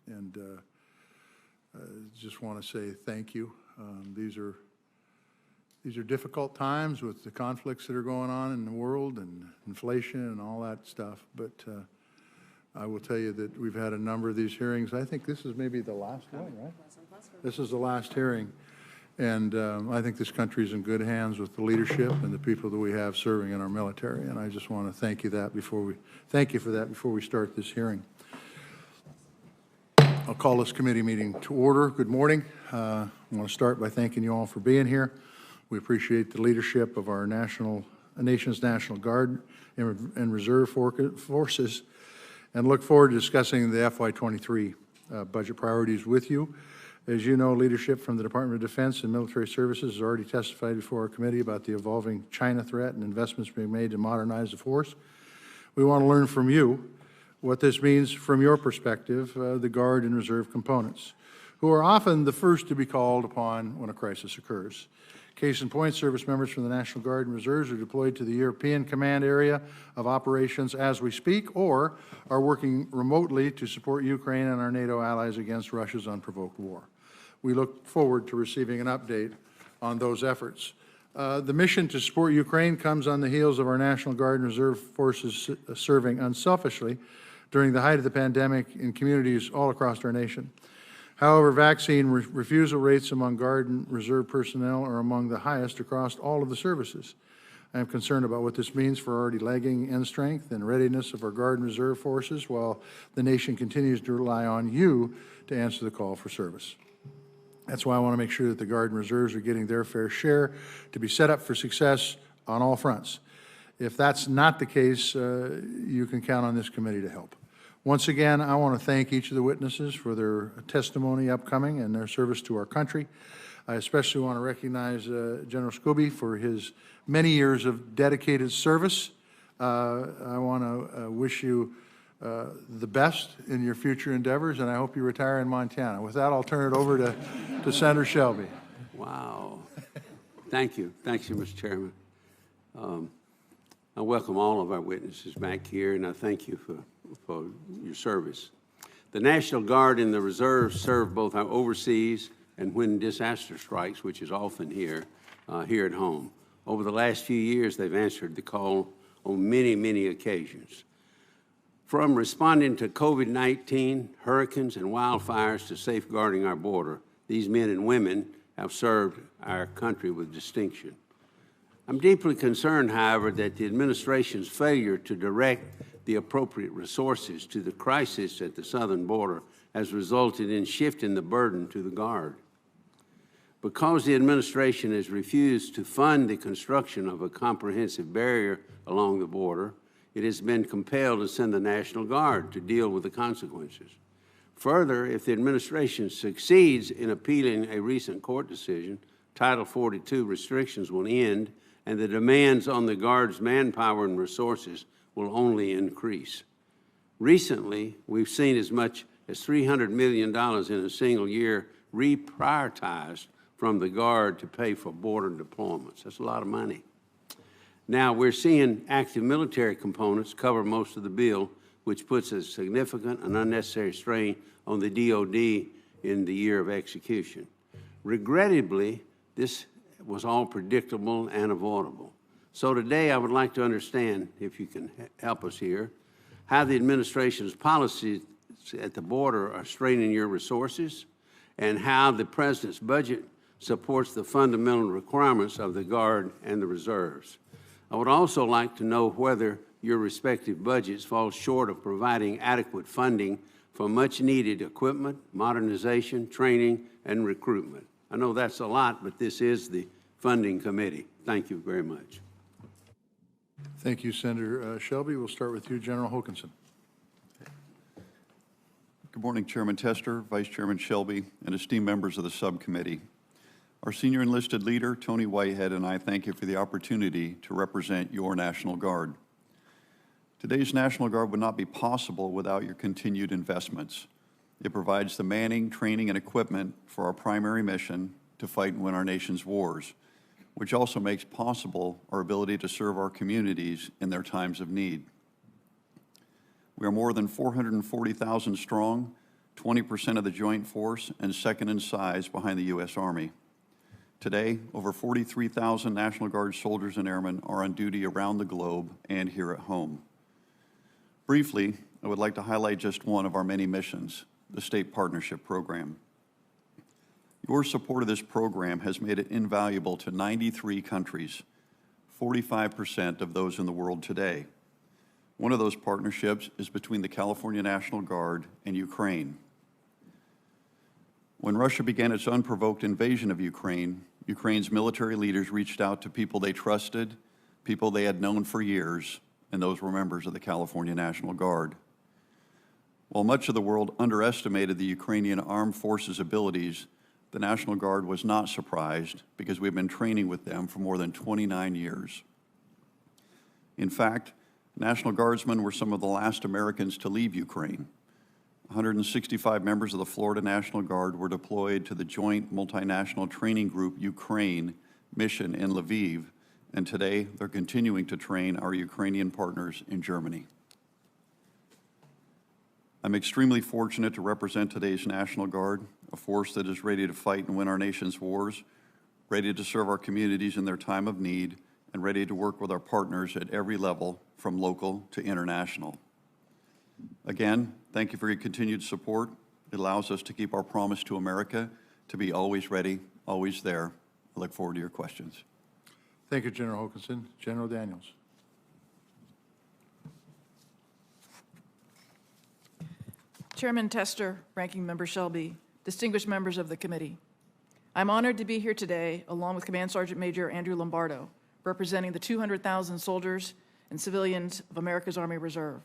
And just want to say thank you. These are difficult times with the conflicts that are going on in the world and inflation and all that stuff. But I will tell you that we've had a number of these hearings. I think this is maybe the last one, right? This is the last hearing. And I think this country is in good hands with the leadership and the people that we have serving in our military. And I just want to thank you for that before we start this hearing. I'll call this committee meeting to order. Good morning. I want to start by thanking you all for being here. We appreciate the leadership of our nation's National Guard and Reserve forces, and look forward to discussing the FY23 budget priorities with you. As you know, leadership from the Department of Defense and Military Services has already testified before our committee about the evolving China threat and investments being made to modernize the force. We want to learn from you what this means from your perspective, the Guard and Reserve components, who are often the first to be called upon when a crisis occurs. Case in point, service members from the National Guard and Reserves are deployed to the European Command Area of Operations as we speak, or are working remotely to support Ukraine and our NATO allies against Russia's unprovoked war. We look forward to receiving an update on those efforts. The mission to support Ukraine comes on the heels of our National Guard and Reserve forces serving unselfishly during the height of the pandemic in communities all across our nation. However, vaccine refusal rates among Guard and Reserve personnel are among the highest across all of the services. I am concerned about what this means for already lagging end strength and readiness of our Guard and Reserve forces while the nation continues to rely on you to answer the call for service. That's why I want to make sure that the Guard and Reserves are getting their fair share to be set up for success on all fronts. If that's not the case, you can count on this committee to help. Once again, I want to thank each of the witnesses for their testimony upcoming and their service to our country. I especially want to recognize General Scobie for his many years of dedicated service. I want to wish you the best in your future endeavors, and I hope you retire in Montana. With that, I'll turn it over to Senator Shelby. Wow. Thank you. Thank you, Mr. Chairman. I welcome all of our witnesses back here, and I thank you for your service. The National Guard and the Reserve serve both our overseas and when disaster strikes, which is often here at home. Over the last few years, they've answered the call on many, many occasions. From responding to COVID-19, hurricanes, and wildfires to safeguarding our border, these men and women have served our country with distinction. I'm deeply concerned, however, that the administration's failure to direct the appropriate resources to the crisis at the southern border has resulted in shifting the burden to the Guard. Because the administration has refused to fund the construction of a comprehensive barrier along the border, it has been compelled to send the National Guard to deal with the consequences. Further, if the administration succeeds in appealing a recent court decision, Title 42 restrictions will end and the demands on the Guard's manpower and resources will only increase. Recently, we've seen as much as $300 million in a single year reprioritized from the Guard to pay for border deployments. That's a lot of money. Now, we're seeing active military components cover most of the bill, which puts a significant and unnecessary strain on the DOD in the year of execution. Regrettably, this was all predictable and avoidable. So today, I would like to understand, if you can help us here, how the administration's policies at the border are straining your resources, and how the President's budget supports the fundamental requirements of the Guard and the Reserves. I would also like to know whether your respective budgets fall short of providing adequate funding for much-needed equipment, modernization, training, and recruitment. I know that's a lot, but this is the funding committee. Thank you very much. Thank you, Senator Shelby. We'll start with you, General Hokanson. Good morning, Chairman Tester, Vice Chairman Shelby, and esteemed members of the subcommittee. Our senior enlisted leader, Tony Whitehead, and I thank you for the opportunity to represent your National Guard. Today's National Guard would not be possible without your continued investments. It provides the manning, training, and equipment for our primary mission to fight and win our nation's wars, which also makes possible our ability to serve our communities in their times of need. We are more than 440,000 strong, 20% of the Joint Force, and second in size behind the U.S. Army. Today, over 43,000 National Guard soldiers and airmen are on duty around the globe and here at home. Briefly, I would like to highlight just one of our many missions, the State Partnership Program. Your support of this program has made it invaluable to 93 countries, 45% of those in the world today. One of those partnerships is between the California National Guard and Ukraine. When Russia began its unprovoked invasion of Ukraine, Ukraine's military leaders reached out to people they trusted, people they had known for years, and those were members of the California National Guard. While much of the world underestimated the Ukrainian armed forces' abilities, the National Guard was not surprised because we've been training with them for more than 29 years. In fact, National Guardsmen were some of the last Americans to leave Ukraine. 165 members of the Florida National Guard were deployed to the Joint Multinational Training Group Ukraine mission in Lviv, and today they're continuing to train our Ukrainian partners in Germany. I'm extremely fortunate to represent today's National Guard, a force that is ready to fight and win our nation's wars, ready to serve our communities in their time of need, and ready to work with our partners at every level, from local to international. Again, thank you for your continued support. It allows us to keep our promise to America to be always ready, always there. I look forward to your questions. Thank you, General Hokanson. General Daniels. Chairman Tester, Ranking Member Shelby, distinguished members of the committee. I'm honored to be here today along with Command Sergeant Major Andrew Lombardo, representing the 200,000 soldiers and civilians of America's Army Reserve.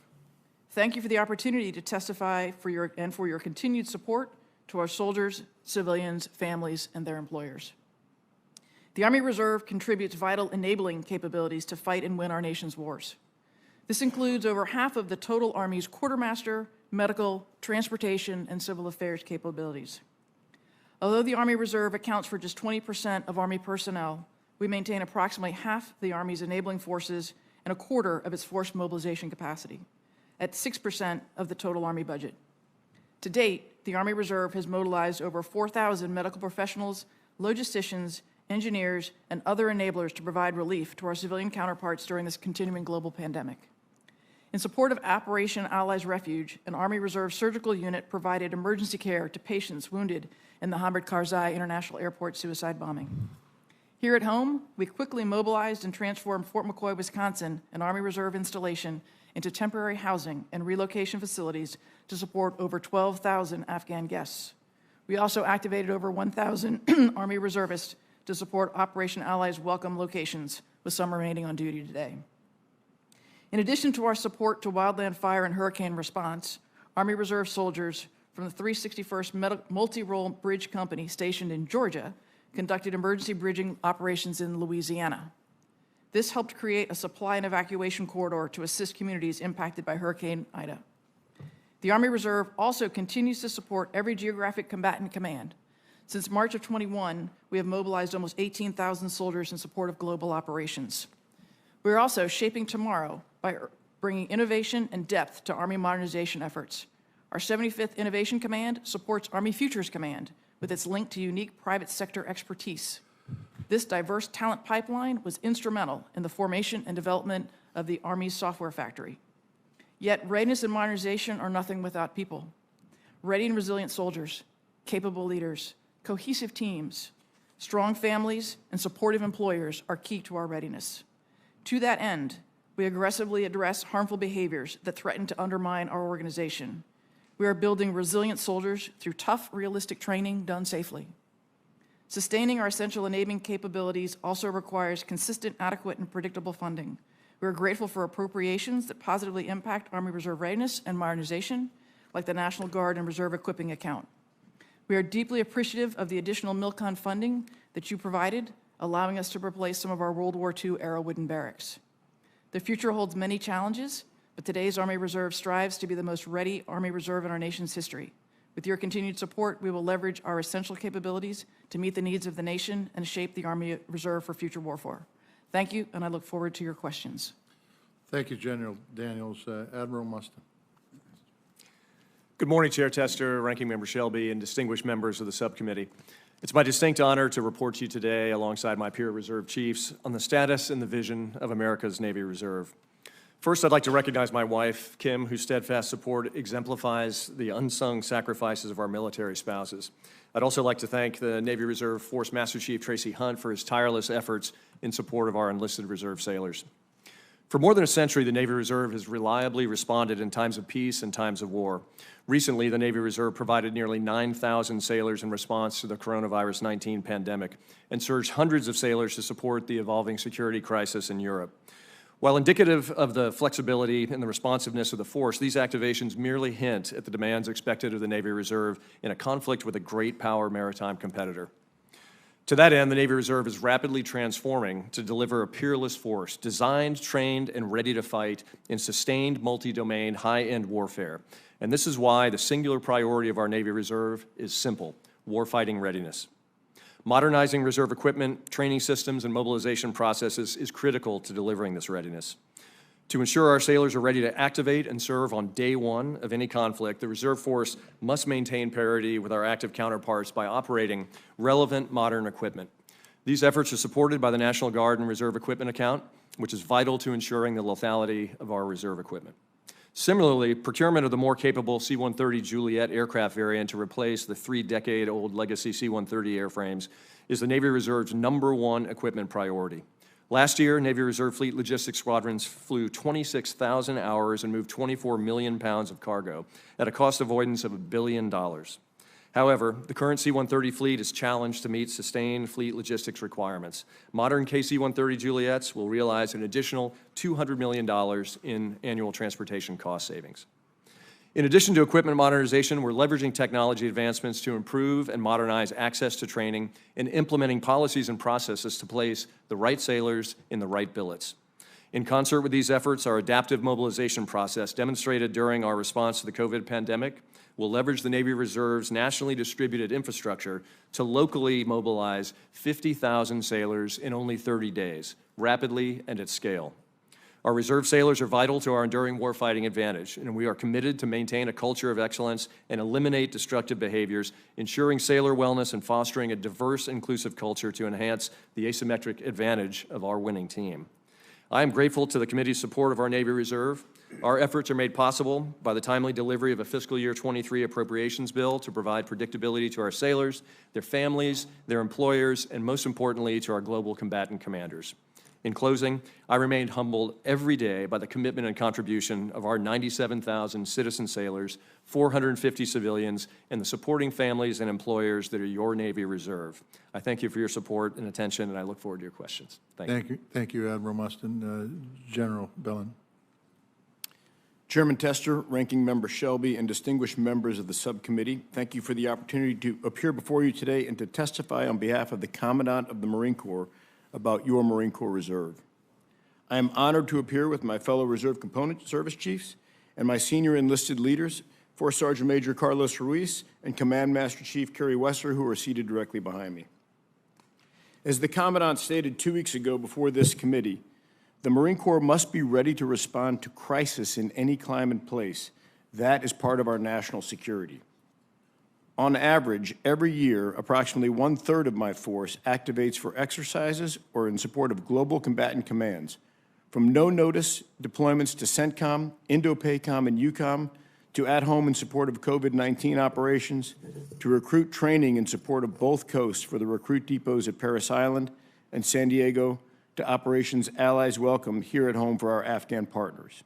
Thank you for the opportunity to testify for your continued support to our soldiers, civilians, families, and their employers. The Army Reserve contributes vital enabling capabilities to fight and win our nation's wars. This includes over half of the total Army's quartermaster, medical, transportation, and civil affairs capabilities. Although the Army Reserve accounts for just 20% of Army personnel, we maintain approximately half the Army's enabling forces and a quarter of its force mobilization capacity, at 6% of the total Army budget. To date, the Army Reserve has mobilized over 4,000 medical professionals, logisticians, engineers, and other enablers to provide relief to our civilian counterparts during this continuing global pandemic. In support of Operation Allies Refuge, an Army Reserve surgical unit provided emergency care to patients wounded in the Hamid Karzai International Airport suicide bombing. Here at home, we quickly mobilized and transformed Fort McCoy, Wisconsin, an Army Reserve installation, into temporary housing and relocation facilities to support over 12,000 Afghan guests. We also activated over 1,000 Army Reservists to support Operation Allies Welcome locations, with some remaining on duty today. In addition to our support to wildland fire and hurricane response, Army Reserve soldiers from the 361st Multi-Role Bridge Company stationed in Georgia conducted emergency bridging operations in Louisiana. This helped create a supply and evacuation corridor to assist communities impacted by Hurricane Ida. The Army Reserve also continues to support every geographic combatant command. Since March of 21, we have mobilized almost 18,000 soldiers in support of global operations. We are also shaping tomorrow by bringing innovation and depth to Army modernization efforts. Our 75th Innovation Command supports Army Futures Command with its link to unique private sector expertise. This diverse talent pipeline was instrumental in the formation and development of the Army's software factory. Yet readiness and modernization are nothing without people. Ready and resilient soldiers, capable leaders, cohesive teams, strong families, and supportive employers are key to our readiness. To that end, we aggressively address harmful behaviors that threaten to undermine our organization. We are building resilient soldiers through tough, realistic training done safely. Sustaining our essential enabling capabilities also requires consistent, adequate, and predictable funding. We are grateful for appropriations that positively impact Army Reserve readiness and modernization, like the National Guard and Reserve Equipping Account. We are deeply appreciative of the additional MILCON funding that you provided, allowing us to replace some of our World War II-era wooden barracks. The future holds many challenges, but today's Army Reserve strives to be the most ready Army Reserve in our nation's history. With your continued support, we will leverage our essential capabilities to meet the needs of the nation and shape the Army Reserve for future warfare. Thank you, and I look forward to your questions. Thank you, General Daniels. Admiral Mustin. Good morning, Chair Tester, Ranking Member Shelby, and distinguished members of the subcommittee. It's my distinct honor to report to you today, alongside my peer reserve chiefs, on the status and the vision of America's Navy Reserve. First, I'd like to recognize my wife, Kim, whose steadfast support exemplifies the unsung sacrifices of our military spouses. I'd also like to thank the Navy Reserve Force Master Chief Tracy Hunt for his tireless efforts in support of our enlisted reserve sailors. For more than a century, the Navy Reserve has reliably responded in times of peace and times of war. Recently, the Navy Reserve provided nearly 9,000 sailors in response to the coronavirus 19 pandemic and surged hundreds of sailors to support the evolving security crisis in Europe. While indicative of the flexibility and the responsiveness of the force, these activations merely hint at the demands expected of the Navy Reserve in a conflict with a great power maritime competitor. To that end, the Navy Reserve is rapidly transforming to deliver a peerless force designed, trained, and ready to fight in sustained, multi-domain, high-end warfare. And this is why the singular priority of our Navy Reserve is simple: warfighting readiness. Modernizing reserve equipment, training systems, and mobilization processes is critical to delivering this readiness. To ensure our sailors are ready to activate and serve on day one of any conflict, the reserve force must maintain parity with our active counterparts by operating relevant modern equipment. These efforts are supported by the National Guard and Reserve Equipment Account, which is vital to ensuring the lethality of our reserve equipment. Similarly, procurement of the more capable C-130 Juliet aircraft variant to replace the 3-decade-old legacy C-130 airframes is the Navy Reserve's #1 equipment priority. Last year, Navy Reserve Fleet Logistics Squadrons flew 26,000 hours and moved 24 million pounds of cargo at a cost avoidance of $1 billion. However, the current C-130 fleet is challenged to meet sustained fleet logistics requirements. Modern KC-130 Juliets will realize an additional $200 million in annual transportation cost savings. In addition to equipment modernization, we're leveraging technology advancements to improve and modernize access to training and implementing policies and processes to place the right sailors in the right billets. In concert with these efforts, our adaptive mobilization process, demonstrated during our response to the COVID pandemic, will leverage the Navy Reserve's nationally distributed infrastructure to locally mobilize 50,000 sailors in only 30 days, rapidly and at scale. Our reserve sailors are vital to our enduring warfighting advantage, and we are committed to maintain a culture of excellence and eliminate destructive behaviors, ensuring sailor wellness and fostering a diverse, inclusive culture to enhance the asymmetric advantage of our winning team. I am grateful to the committee's support of our Navy Reserve. Our efforts are made possible by the timely delivery of a fiscal year 23 appropriations bill to provide predictability to our sailors, their families, their employers, and most importantly, to our global combatant commanders. In closing, I remain humbled every day by the commitment and contribution of our 97,000 citizen sailors, 450 civilians, and the supporting families and employers that are your Navy Reserve. I thank you for your support and attention, and I look forward to your questions. Thank you. Thank you, Admiral Mustin. General Bellin. Chairman Tester, Ranking Member Shelby, and distinguished members of the subcommittee, thank you for the opportunity to appear before you today and to testify on behalf of the Commandant of the Marine Corps about your Marine Corps Reserve. I am honored to appear with my fellow Reserve Component Service Chiefs and my senior enlisted leaders, Force Sergeant Major Carlos Ruiz and Command Master Chief Kerry Wessler, who are seated directly behind me. As the Commandant stated 2 weeks ago before this committee, the Marine Corps must be ready to respond to crisis in any climate and place. That is part of our national security. On average, every year, approximately 1/3 of my force activates for exercises or in support of global combatant commands, from no-notice deployments to CENTCOM, INDOPACOM, and EUCOM, to at-home in support of COVID-19 operations, to recruit training in support of both coasts for the recruit depots at Parris Island and San Diego, to operations allies welcome here at home for our Afghan partners.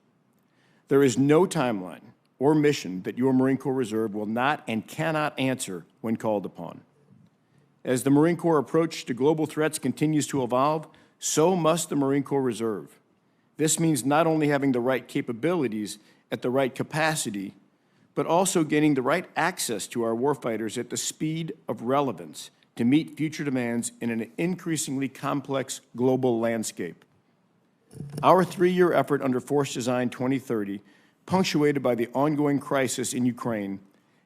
There is no timeline or mission that your Marine Corps Reserve will not and cannot answer when called upon. As the Marine Corps approach to global threats continues to evolve, so must the Marine Corps Reserve. This means not only having the right capabilities at the right capacity, but also gaining the right access to our warfighters at the speed of relevance to meet future demands in an increasingly complex global landscape. Our 3-year effort under Force Design 2030, punctuated by the ongoing crisis in Ukraine,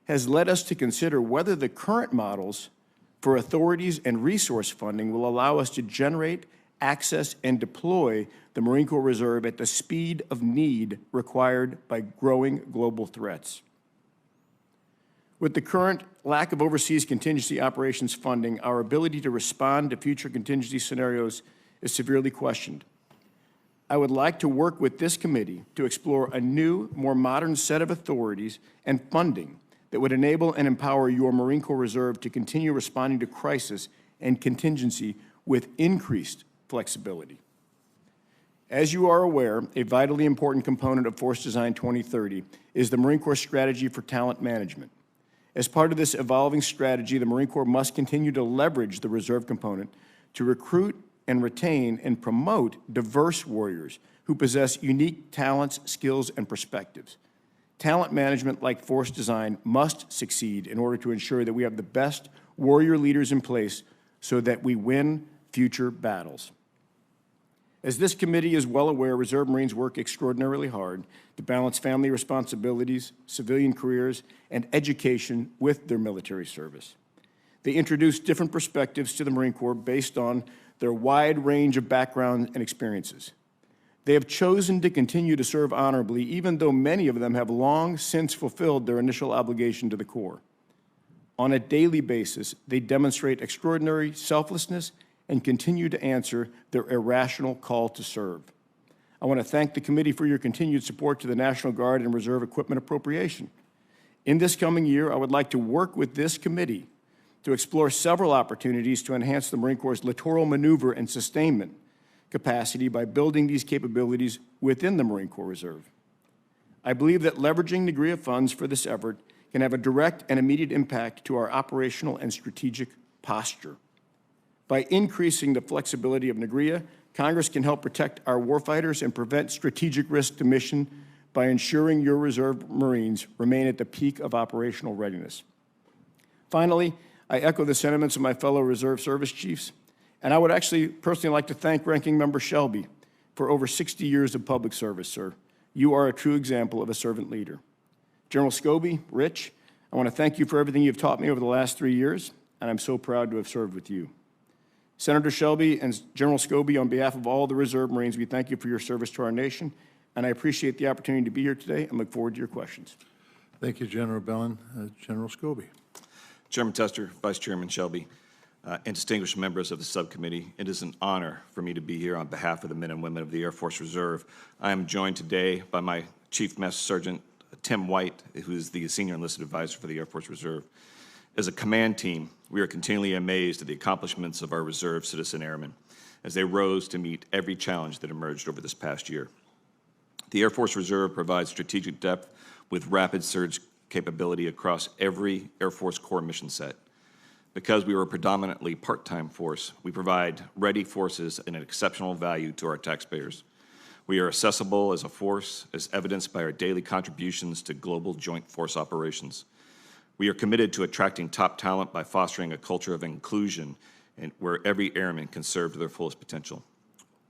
has led us to consider whether the current models for authorities and resource funding will allow us to generate, access, and deploy the Marine Corps Reserve at the speed of need required by growing global threats. With the current lack of overseas contingency operations funding, our ability to respond to future contingency scenarios is severely questioned. I would like to work with this committee to explore a new, more modern set of authorities and funding that would enable and empower your Marine Corps Reserve to continue responding to crisis and contingency with increased flexibility. As you are aware, a vitally important component of Force Design 2030 is the Marine Corps strategy for talent management. As part of this evolving strategy, the Marine Corps must continue to leverage the reserve component to recruit and retain and promote diverse warriors who possess unique talents, skills, and perspectives. Talent management, like Force Design, must succeed in order to ensure that we have the best warrior leaders in place so that we win future battles. As this committee is well aware, Reserve Marines work extraordinarily hard to balance family responsibilities, civilian careers, and education with their military service. They introduce different perspectives to the Marine Corps based on their wide range of background and experiences. They have chosen to continue to serve honorably, even though many of them have long since fulfilled their initial obligation to the Corps. On a daily basis, they demonstrate extraordinary selflessness and continue to answer their irrational call to serve. I want to thank the committee for your continued support to the National Guard and Reserve Equipment Appropriation. In this coming year, I would like to work with this committee to explore several opportunities to enhance the Marine Corps' littoral maneuver and sustainment capacity by building these capabilities within the Marine Corps Reserve. I believe that leveraging NGREA funds for this effort can have a direct and immediate impact to our operational and strategic posture. By increasing the flexibility of NGREA, Congress can help protect our warfighters and prevent strategic risk to mission by ensuring your Reserve Marines remain at the peak of operational readiness. Finally, I echo the sentiments of my fellow Reserve Service Chiefs, and I would actually personally like to thank Ranking Member Shelby for over 60 years of public service, sir. You are a true example of a servant leader. General Scobie, Rich, I want to thank you for everything you've taught me over the last 3 years, and I'm so proud to have served with you. Senator Shelby and General Scobie, on behalf of all the Reserve Marines, we thank you for your service to our nation, and I appreciate the opportunity to be here today and look forward to your questions. Thank you, General Bellin. General Scobie. Chairman Tester, Vice Chairman Shelby, and distinguished members of the subcommittee, it is an honor for me to be here on behalf of the men and women of the Air Force Reserve. I am joined today by my Chief Master Sergeant, Tim White, who is the Senior Enlisted Advisor for the Air Force Reserve. As a command team, we are continually amazed at the accomplishments of our Reserve citizen airmen as they rose to meet every challenge that emerged over this past year. The Air Force Reserve provides strategic depth with rapid surge capability across every Air Force Corps mission set. Because we are a predominantly part-time force, we provide ready forces and an exceptional value to our taxpayers. We are accessible as a force, as evidenced by our daily contributions to global joint force operations. We are committed to attracting top talent by fostering a culture of inclusion and where every airman can serve to their fullest potential.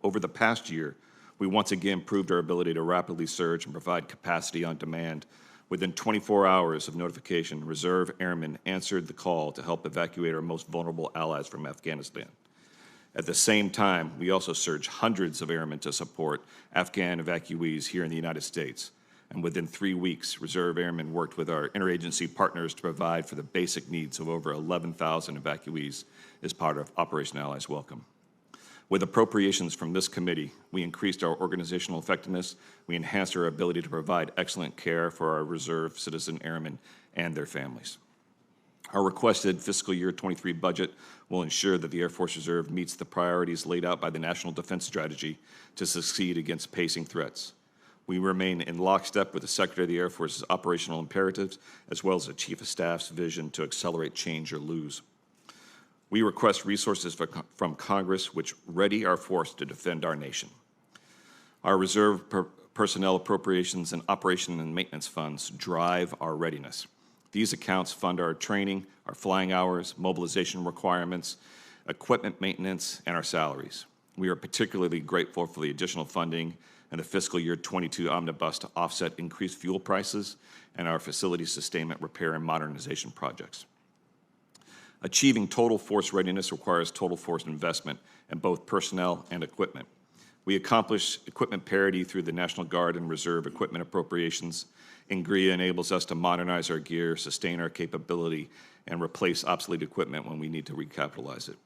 Over the past year, we once again proved our ability to rapidly surge and provide capacity on demand. Within 24 hours of notification, Reserve airmen answered the call to help evacuate our most vulnerable allies from Afghanistan. At the same time, we also surged hundreds of airmen to support Afghan evacuees here in the United States. And within 3 weeks, Reserve airmen worked with our interagency partners to provide for the basic needs of over 11,000 evacuees as part of Operation Allies Welcome. With appropriations from this committee, we increased our organizational effectiveness, we enhanced our ability to provide excellent care for our Reserve citizen airmen and their families. Our requested fiscal year 23 budget will ensure that the Air Force Reserve meets the priorities laid out by the National Defense Strategy to succeed against pacing threats. We remain in lockstep with the Secretary of the Air Force's operational imperatives, as well as the Chief of Staff's vision to accelerate change or lose. We request resources from Congress which ready our force to defend our nation. Our Reserve personnel appropriations and operation and maintenance funds drive our readiness. These accounts fund our training, our flying hours, mobilization requirements, equipment maintenance, and our salaries. We are particularly grateful for the additional funding in the fiscal year 22 omnibus to offset increased fuel prices and our facility sustainment, repair, and modernization projects. Achieving total force readiness requires total force investment in both personnel and equipment. We accomplish equipment parity through the National Guard and Reserve Equipment Appropriations. INGREA enables us to modernize our gear, sustain our capability, and replace obsolete equipment when we need to recapitalize it.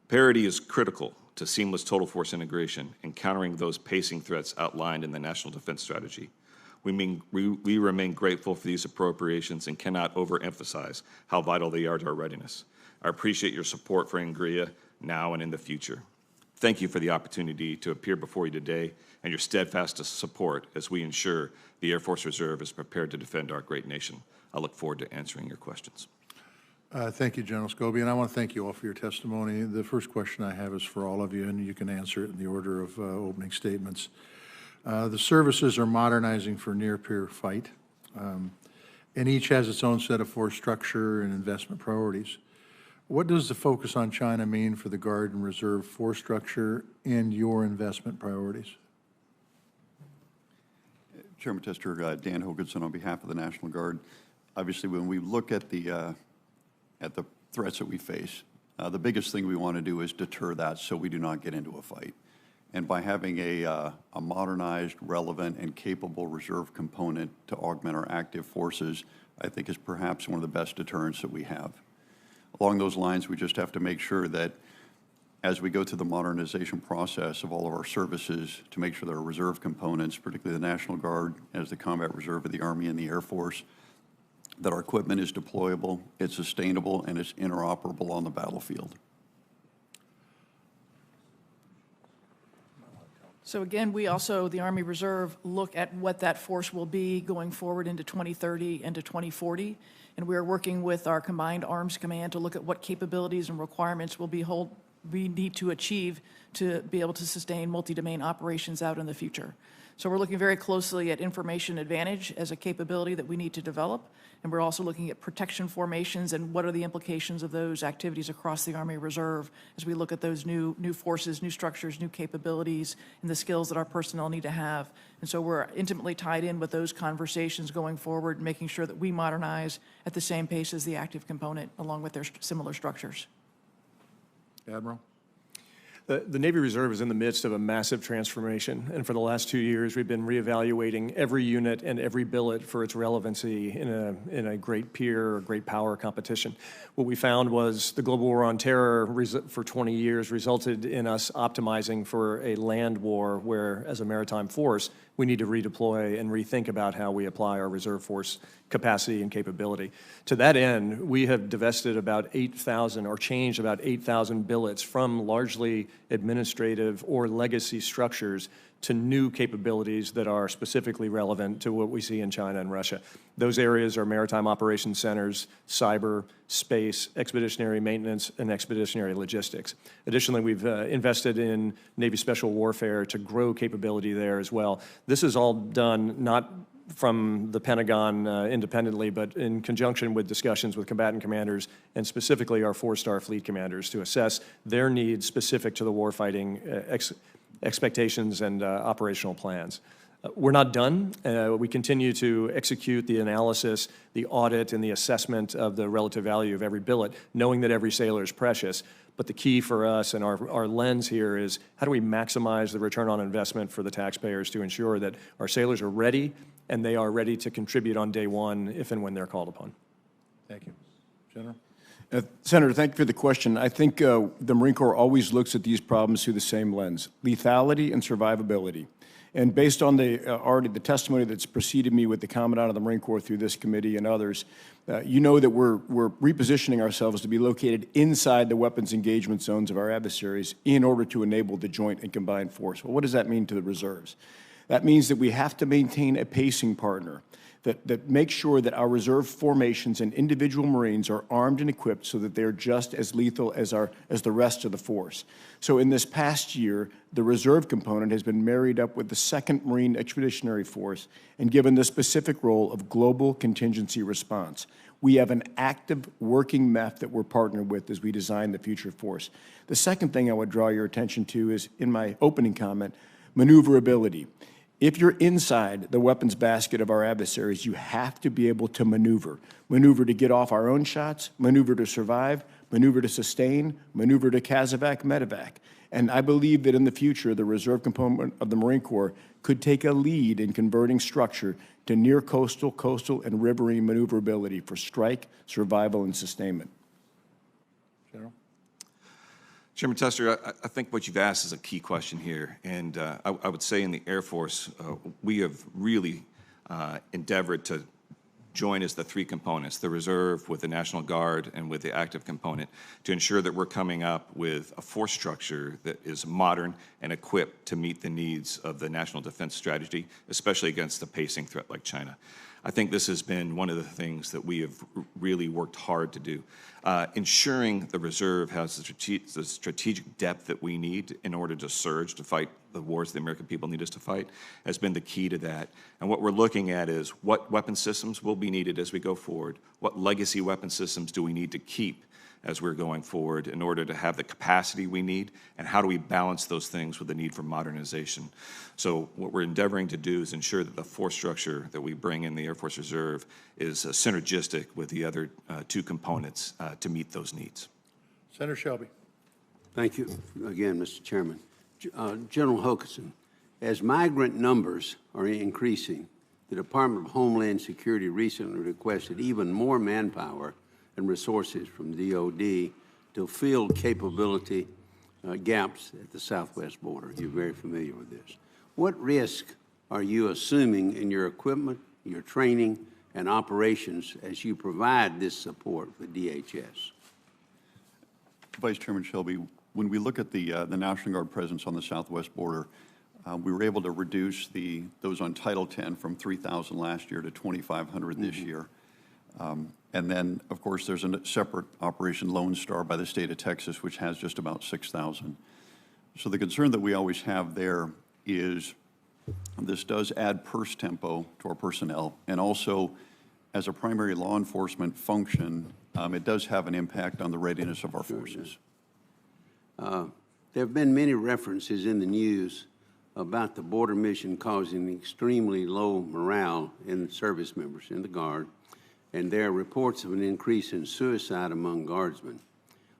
Parity is critical to seamless total force integration and countering those pacing threats outlined in the National Defense Strategy. We remain grateful for these appropriations and cannot overemphasize how vital they are to our readiness. I appreciate your support for INGREA now and in the future. Thank you for the opportunity to appear before you today and your steadfast support as we ensure the Air Force Reserve is prepared to defend our great nation. I look forward to answering your questions. Thank you, General Scobie, and I want to thank you all for your testimony. The first question I have is for all of you, and you can answer it in the order of opening statements. The services are modernizing for near-peer fight, and each has its own set of force structure and investment priorities. What does the focus on China mean for the Guard and Reserve force structure and your investment priorities? Chairman Tester, Dan Hokanson on behalf of the National Guard. Obviously, when we look at the threats that we face, the biggest thing we want to do is deter that so we do not get into a fight. And by having a modernized, relevant, and capable reserve component to augment our active forces, I think is perhaps one of the best deterrents that we have. Along those lines, we just have to make sure that as we go through the modernization process of all of our services to make sure that our reserve components, particularly the National Guard as the combat reserve of the Army and the Air Force, that our equipment is deployable, it's sustainable, and it's interoperable on the battlefield. So again, we also, the Army Reserve, look at what that force will be going forward into 2030 and to 2040. And we are working with our Combined Arms Command to look at what capabilities and requirements we need to achieve to be able to sustain multi-domain operations out in the future. So we're looking very closely at information advantage as a capability that we need to develop. And we're also looking at protection formations and what are the implications of those activities across the Army Reserve as we look at those new forces, new structures, new capabilities, and the skills that our personnel need to have. And so we're intimately tied in with those conversations going forward, making sure that we modernize at the same pace as the active component along with their similar structures. Admiral? The Navy Reserve is in the midst of a massive transformation, and for the last 2 years, we've been reevaluating every unit and every billet for its relevancy in a great peer or great power competition. What we found was the global war on terror for 20 years resulted in us optimizing for a land war where, as a maritime force, we need to redeploy and rethink about how we apply our reserve force capacity and capability. To that end, we have divested about 8,000 or changed about 8,000 billets from largely administrative or legacy structures to new capabilities that are specifically relevant to what we see in China and Russia. Those areas are maritime operations centers, cyber, space, expeditionary maintenance, and expeditionary logistics. Additionally, we've invested in Navy Special Warfare to grow capability there as well. This is all done not from the Pentagon independently, but in conjunction with discussions with combatant commanders and specifically our four-star fleet commanders to assess their needs specific to the warfighting expectations and operational plans. We're not done. We continue to execute the analysis, the audit, and the assessment of the relative value of every billet, knowing that every sailor is precious. But the key for us and our lens here is how do we maximize the return on investment for the taxpayers to ensure that our sailors are ready and they are ready to contribute on day one if and when they're called upon. Thank you. General? Senator, thank you for the question. I think the Marine Corps always looks at these problems through the same lens, lethality and survivability. And based on already the testimony that's preceded me with the Commandant of the Marine Corps through this committee and others, you know that we're repositioning ourselves to be located inside the weapons engagement zones of our adversaries in order to enable the joint and combined force. Well, what does that mean to the reserves? That means that we have to maintain a pacing partner that makes sure that our reserve formations and individual Marines are armed and equipped so that they're just as lethal as the rest of the force. So in this past year, the reserve component has been married up with the 2nd Marine Expeditionary Force and given the specific role of global contingency response. We have an active working MEF that we're partnered with as we design the future force. The second thing I would draw your attention to is, in my opening comment, maneuverability. If you're inside the weapons basket of our adversaries, you have to be able to maneuver. Maneuver to get off our own shots, maneuver to survive, maneuver to sustain, maneuver to CASEVAC, medevac. And I believe that in the future, the reserve component of the Marine Corps could take a lead in converting structure to near coastal, coastal, and riverine maneuverability for strike, survival, and sustainment. General? Chairman Tester, I think what you've asked is a key question here, and I would say in the Air Force, we have really endeavored to join as the three components, the reserve with the National Guard and with the active component, to ensure that we're coming up with a force structure that is modern and equipped to meet the needs of the national defense strategy, especially against a pacing threat like China. I think this has been one of the things that we have really worked hard to do. Ensuring the reserve has the strategic depth that we need in order to surge, to fight the wars the American people need us to fight, has been the key to that. And what we're looking at is what weapon systems will be needed as we go forward, what legacy weapon systems do we need to keep as we're going forward in order to have the capacity we need, and how do we balance those things with the need for modernization. So what we're endeavoring to do is ensure that the force structure that we bring in the Air Force Reserve is synergistic with the other two components to meet those needs. Senator Shelby. Thank you again, Mr. Chairman. General Hokanson, as migrant numbers are increasing, the Department of Homeland Security recently requested even more manpower and resources from DOD to fill capability gaps at the southwest border. You're very familiar with this. What risk are you assuming in your equipment, your training, and operations as you provide this support for DHS? Vice Chairman Shelby, when we look at the National Guard presence on the southwest border, we were able to reduce those on Title 10 from 3,000 last year to 2,500 this year. And then, of course, there's a separate Operation Lone Star by the state of Texas, which has just about 6,000. So the concern that we always have there is this does add purse tempo to our personnel, and also as a primary law enforcement function, it does have an impact on the readiness of our forces. There have been many references in the news about the border mission causing extremely low morale in the service members in the Guard, and there are reports of an increase in suicide among Guardsmen.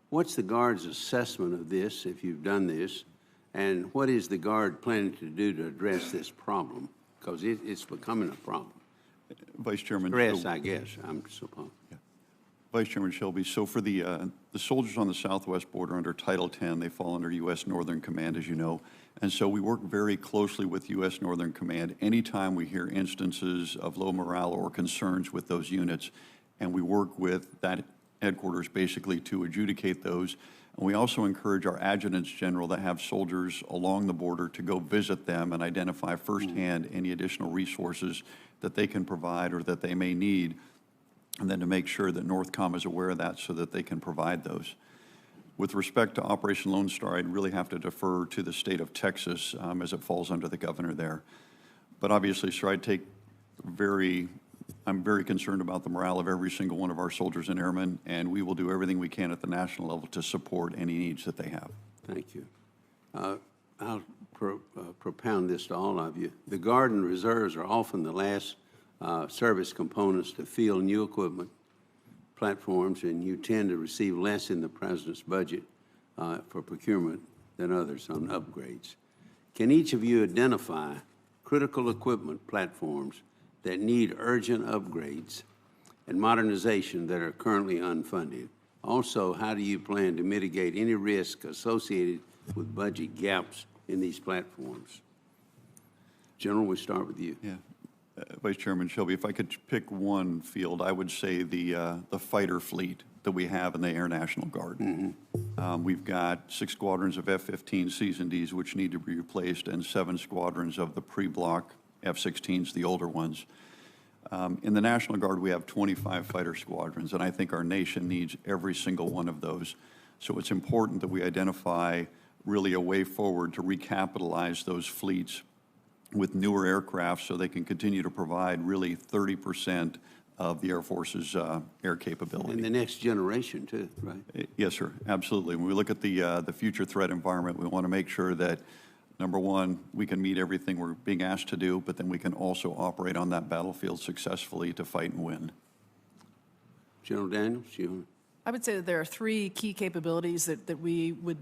What's the Guard's assessment of this, if you've done this, and what is the Guard planning to do to address this problem? Because it's becoming a problem. Vice Chairman. Stress, I guess, I'm supposed. Yeah. Vice Chairman Shelby, so for the soldiers on the southwest border under Title 10, they fall under U.S. Northern Command, as you know. And so we work very closely with U.S. Northern Command anytime we hear instances of low morale or concerns with those units. And we work with that headquarters basically to adjudicate those. And we also encourage our adjutants general that have soldiers along the border to go visit them and identify firsthand any additional resources that they can provide or that they may need, and then to make sure that NORTHCOM is aware of that so that they can provide those. With respect to Operation Lone Star, I'd really have to defer to the state of Texas as it falls under the governor there. But obviously, sir, I'm very concerned about the morale of every single one of our soldiers and airmen, and we will do everything we can at the national level to support any needs that they have. Thank you. I'll propound this to all of you. The Guard and Reserves are often the last service components to field new equipment platforms, and you tend to receive less in the President's budget for procurement than others on upgrades. Can each of you identify critical equipment platforms that need urgent upgrades and modernization that are currently unfunded? Also, how do you plan to mitigate any risk associated with budget gaps in these platforms? General, we start with you. Yeah. Vice Chairman Shelby, if I could pick one field, I would say the fighter fleet that we have in the Air National Guard. We've got 6 squadrons of F-15 seasoned which need to be replaced, and 7 squadrons of the pre-block F-16s, the older ones. In the National Guard, we have 25 fighter squadrons, and I think our nation needs every single one of those. So it's important that we identify really a way forward to recapitalize those fleets with newer aircraft so they can continue to provide really 30% of the Air Force's air capability. And the next generation, too, right? Yes, sir, absolutely. When we look at the future threat environment, we want to make sure that Number one, we can meet everything we're being asked to do, but then we can also operate on that battlefield successfully to fight and win. General Daniels, you. I would say that there are three key capabilities that we would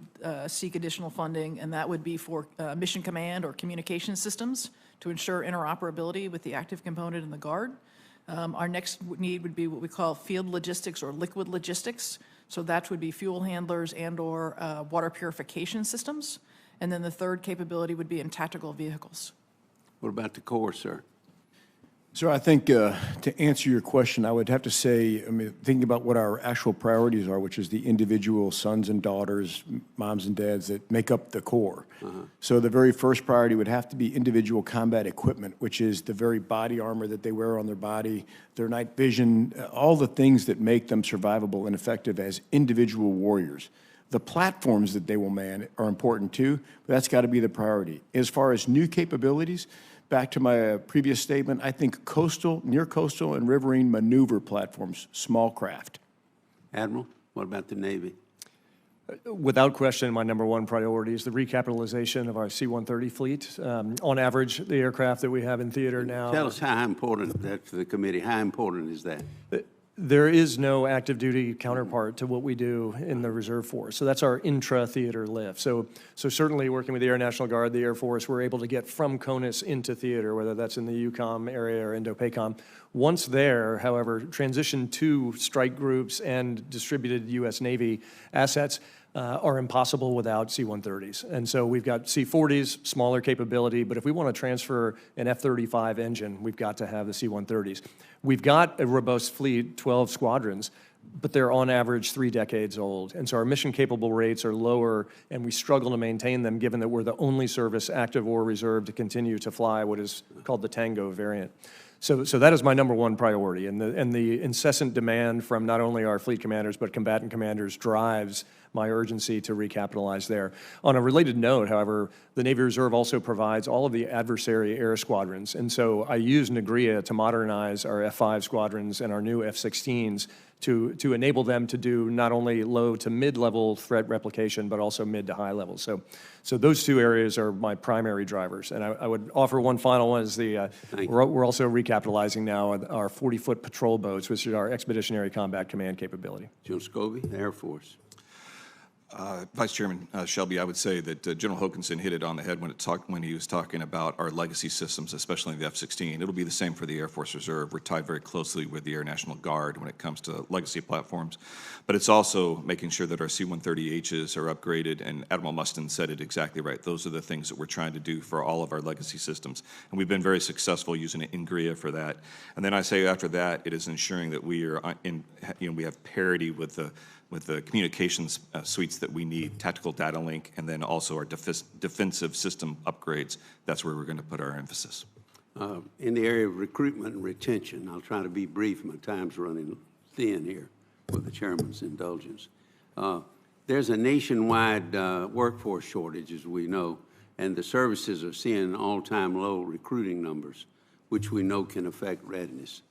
seek additional funding, and that would be for mission command or communication systems to ensure interoperability with the active component in the Guard. Our next need would be what we call field logistics or liquid logistics. So that would be fuel handlers and/or water purification systems. And then the third capability would be in tactical vehicles. What about the Corps, sir? So I think to answer your question, I would have to say, I mean, thinking about what our actual priorities are, which is the individual sons and daughters, moms and dads that make up the Corps. So the very first priority would have to be individual combat equipment, which is the very body armor that they wear on their body, their night vision, all the things that make them survivable and effective as individual warriors. The platforms that they will man are important too, but that's got to be the priority. As far as new capabilities, back to my previous statement, I think coastal, near coastal, and riverine maneuver platforms, small craft. Admiral, what about the Navy? Without question, my number one priority is the recapitalization of our C-130 fleet. On average, the aircraft that we have in theater now. Tell us how important that to the committee. How important is that? There is no active duty counterpart to what we do in the Reserve Force. So that's our intra-theater lift. So certainly working with the Air National Guard, the Air Force, we're able to get from CONUS into theater, whether that's in the EUCOM area or Indo-PACOM. Once there, however, transition to strike groups and distributed U.S. Navy assets are impossible without C-130s. And so we've got C-40s, smaller capability, but if we want to transfer an F-35 engine, we've got to have the C-130s. We've got a robust fleet, 12 squadrons, but they're on average 3 decades old. And so our mission capable rates are lower, and we struggle to maintain them given that we're the only service, active or reserve, to continue to fly what is called the Tango variant. So that is my number one priority, and the incessant demand from not only our fleet commanders but combatant commanders drives my urgency to recapitalize there. On a related note, however, the Navy Reserve also provides all of the adversary air squadrons, and so I use NAGRIA to modernize our F-5 squadrons and our new F-16s to enable them to do not only low to mid-level threat replication, but also mid to high level. So those two areas are my primary drivers. And I would offer one final one is we're also recapitalizing now our 40-foot patrol boats, which is our expeditionary combat command capability. General Scobie, Air Force. Vice Chairman Shelby, I would say that General Hokanson hit it on the head when he was talking about our legacy systems, especially the F-16. It'll be the same for the Air Force Reserve. We're tied very closely with the Air National Guard when it comes to legacy platforms, but it's also making sure that our C-130Hs are upgraded, and Admiral Mustin said it exactly right. Those are the things that we're trying to do for all of our legacy systems, and we've been very successful using NGRIA for that. And then I say after that, it is ensuring that we are we have parity with the communications suites that we need, tactical data link, and then also our defensive system upgrades. That's where we're going to put our emphasis. In the area of recruitment and retention, I'll try to be brief. My time's running thin here with the chairman's indulgence. There's a nationwide workforce shortage, as we know, and the services are seeing all-time low recruiting numbers, which we know can affect readiness.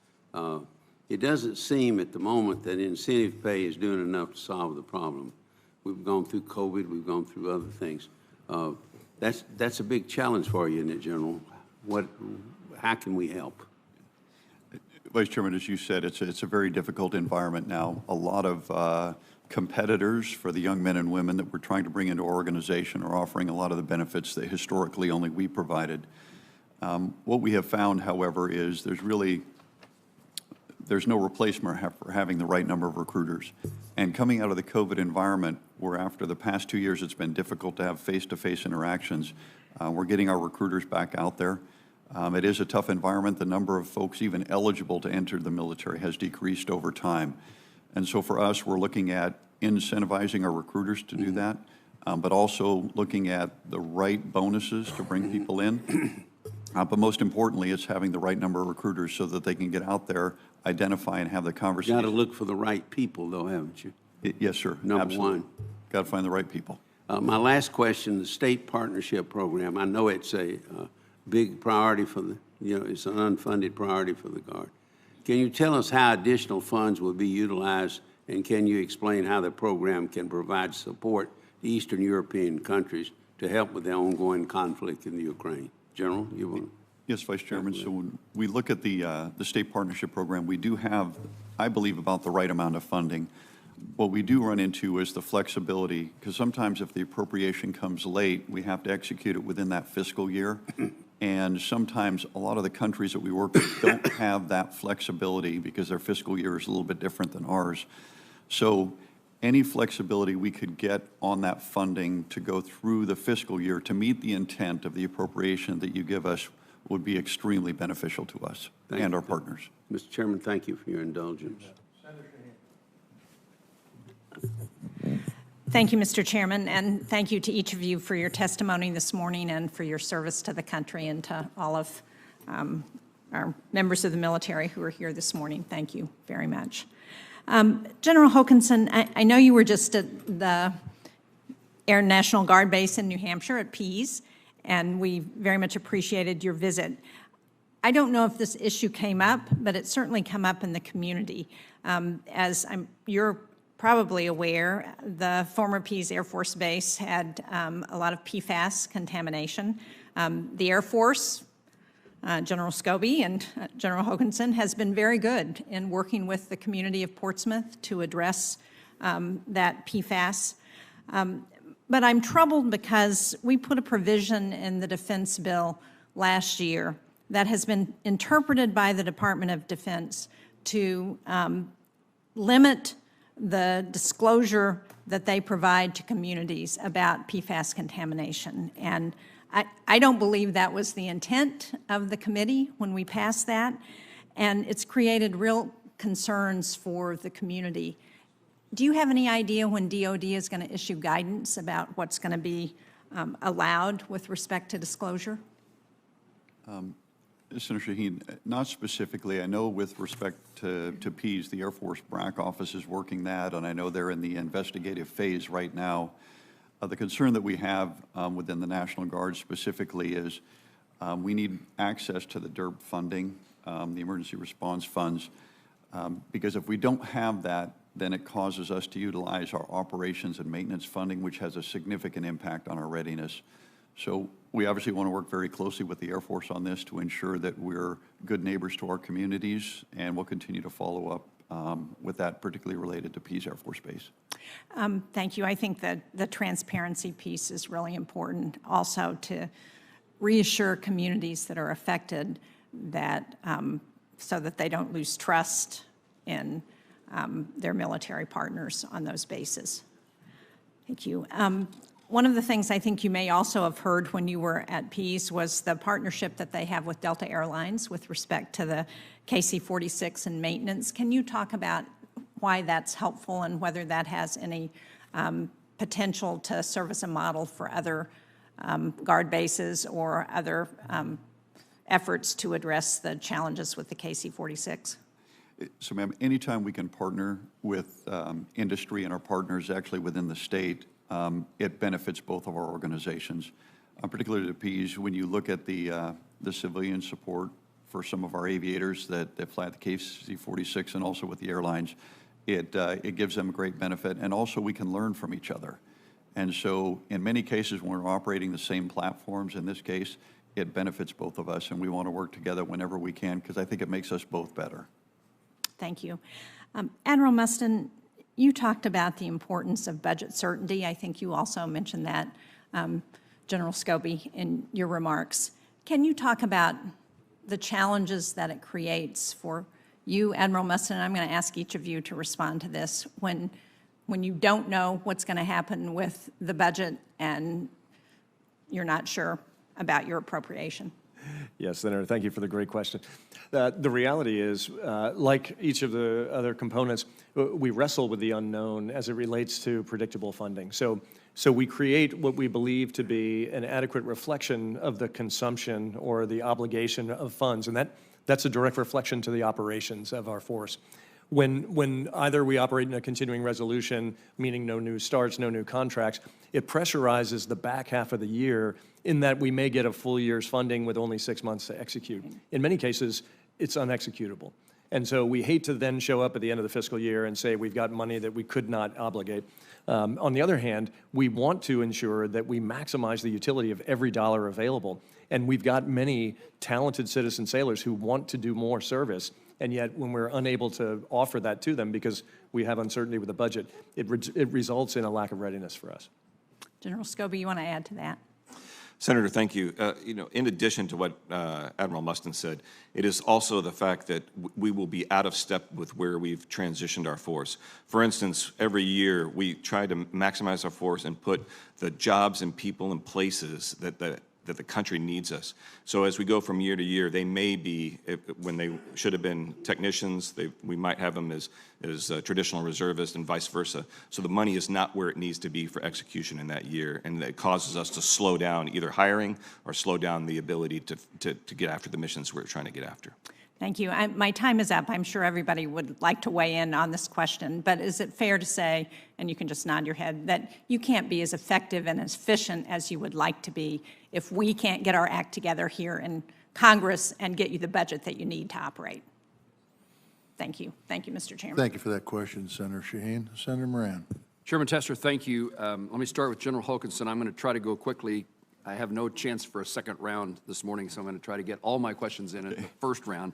It doesn't seem at the moment that incentive pay is doing enough to solve the problem. We've gone through COVID, we've gone through other things. That's a big challenge for you, isn't it, General? How can we help? Vice Chairman, as you said, it's a very difficult environment now. A lot of competitors for the young men and women that we're trying to bring into our organization are offering a lot of the benefits that historically only we provided. What we have found, however, is there's no replacement for having the right number of recruiters. And coming out of the COVID environment, where after the past 2 years it's been difficult to have face-to-face interactions, we're getting our recruiters back out there. It is a tough environment. The number of folks even eligible to enter the military has decreased over time. And so for us, we're looking at incentivizing our recruiters to do that, but also looking at the right bonuses to bring people in. But most importantly, it's having the right number of recruiters so that they can get out there, identify, and have the conversation. Got to look for the right people, though, haven't you? Yes, sir. Number Absolutely. one. Got to find the right people. My last question, the state partnership program. I know it's a big priority for it's an unfunded priority for the Guard. Can you tell us how additional funds will be utilized, and can you explain how the program can provide support to Eastern European countries to help with the ongoing conflict in the Ukraine. General, you want? Yes, Vice Chairman. So when we look at the state partnership program, we do have, I believe, about the right amount of funding. What we do run into is the flexibility, because sometimes if the appropriation comes late, we have to execute it within that fiscal year. And sometimes a lot of the countries that we work with don't have that flexibility because their fiscal year is a little bit different than ours. So any flexibility we could get on that funding to go through the fiscal year to meet the intent of the appropriation that you give us would be extremely beneficial to us and our partners. Mr. Chairman, thank you for your indulgence. Thank you, Mr. Chairman, and thank you to each of you for your testimony this morning and for your service to the country and to all of our members of the military who are here this morning. Thank you very much. General Hokanson, I know you were just at the Air National Guard base in New Hampshire at Pease, and we very much appreciated your visit. I don't know if this issue came up, but it certainly came up in the community. You're probably aware, the former Pease Air Force Base had a lot of PFAS contamination. The Air Force, General Scobie and General Hokanson, has been very good in working with the community of Portsmouth to address that PFAS. But I'm troubled because we put a provision in the defense bill last year that has been interpreted by the Department of Defense to limit the disclosure that they provide to communities about PFAS contamination. And I don't believe that was the intent of the committee when we passed that, and it's created real concerns for the community. Do you have any idea when DOD is going to issue guidance about what's going to be allowed with respect to disclosure? Senator Shaheen, not specifically. I know with respect to Pease, the Air Force BRAC office is working that, and I know they're in the investigative phase right now. The concern that we have within the National Guard specifically is we need access to the DERB funding, the emergency response funds, because if we don't have that, then it causes us to utilize our operations and maintenance funding, which has a significant impact on our readiness. So we obviously want to work very closely with the Air Force on this to ensure that we're good neighbors to our communities, and we'll continue to follow up with that, particularly related to Pease Air Force Base. Thank you. I think that the transparency piece is really important also to reassure communities that are affected that so that they don't lose trust in their military partners on those bases. Thank you. One of the things I think you may also have heard when you were at Pease was the partnership that they have with Delta Airlines with respect to the KC-46 and maintenance. Can you talk about why that's helpful and whether that has any potential to serve as a model for other Guard bases or other efforts to address the challenges with the KC-46? So, ma'am, anytime we can partner with industry and our partners actually within the state, it benefits both of our organizations. Particularly to Pease, when you look at the civilian support for some of our aviators that fly the KC-46 and also with the airlines, it gives them a great benefit, and also we can learn from each other. And so in many cases when we're operating the same platforms, in this case, it benefits both of us, and we want to work together whenever we can because I think it makes us both better. Thank you. Admiral Mustin, you talked about the importance of budget certainty. I think you also mentioned that, General Scobie, in your remarks. Can you talk about the challenges that it creates for you, Admiral Mustin? I'm going to ask each of you to respond to this. When you don't know what's going to happen with the budget and you're not sure about your appropriation. Yes, Senator, thank you for the great question. The reality is, like each of the other components, we wrestle with the unknown as it relates to predictable funding. So we create what we believe to be an adequate reflection of the consumption or the obligation of funds, and that's a direct reflection to the operations of our force. When either we operate in a continuing resolution, meaning no new starts, no new contracts, it pressurizes the back half of the year in that we may get a full year's funding with only 6 months to execute. In many cases, it's unexecutable. And so we hate to then show up at the end of the fiscal year and say we've got money that we could not obligate. On the other hand, we want to ensure that we maximize the utility of every dollar available. And we've got many talented citizen sailors who want to do more service. And yet, when we're unable to offer that to them because we have uncertainty with the budget, it results in a lack of readiness for us. General Scobie, you want to add to that? Senator, thank you. In addition to what Admiral Mustin said, it is also the fact that we will be out of step with where we've transitioned our force. For instance, every year we try to maximize our force and put the jobs and people and places that the country needs us. So as we go from year to year, they may be, when they should have been technicians, we might have them as traditional reservists and vice versa. So the money is not where it needs to be for execution in that year, and it causes us to slow down either hiring or slow down the ability to get after the missions we're trying to get after. Thank you. My time is up. I'm sure everybody would like to weigh in on this question, but is it fair to say, and you can just nod your head, that you can't be as effective and as efficient as you would like to be if we can't get our act together here in Congress and get you the budget that you need to operate? Thank you. Thank you, Mr. Chairman. Thank you for that question, Senator Shaheen. Senator Moran. Chairman Tester, thank you. Let me start with General Hokanson. I'm going to try to go quickly. I have no chance for a second round this morning, so I'm going to try to get all my questions in at the first round.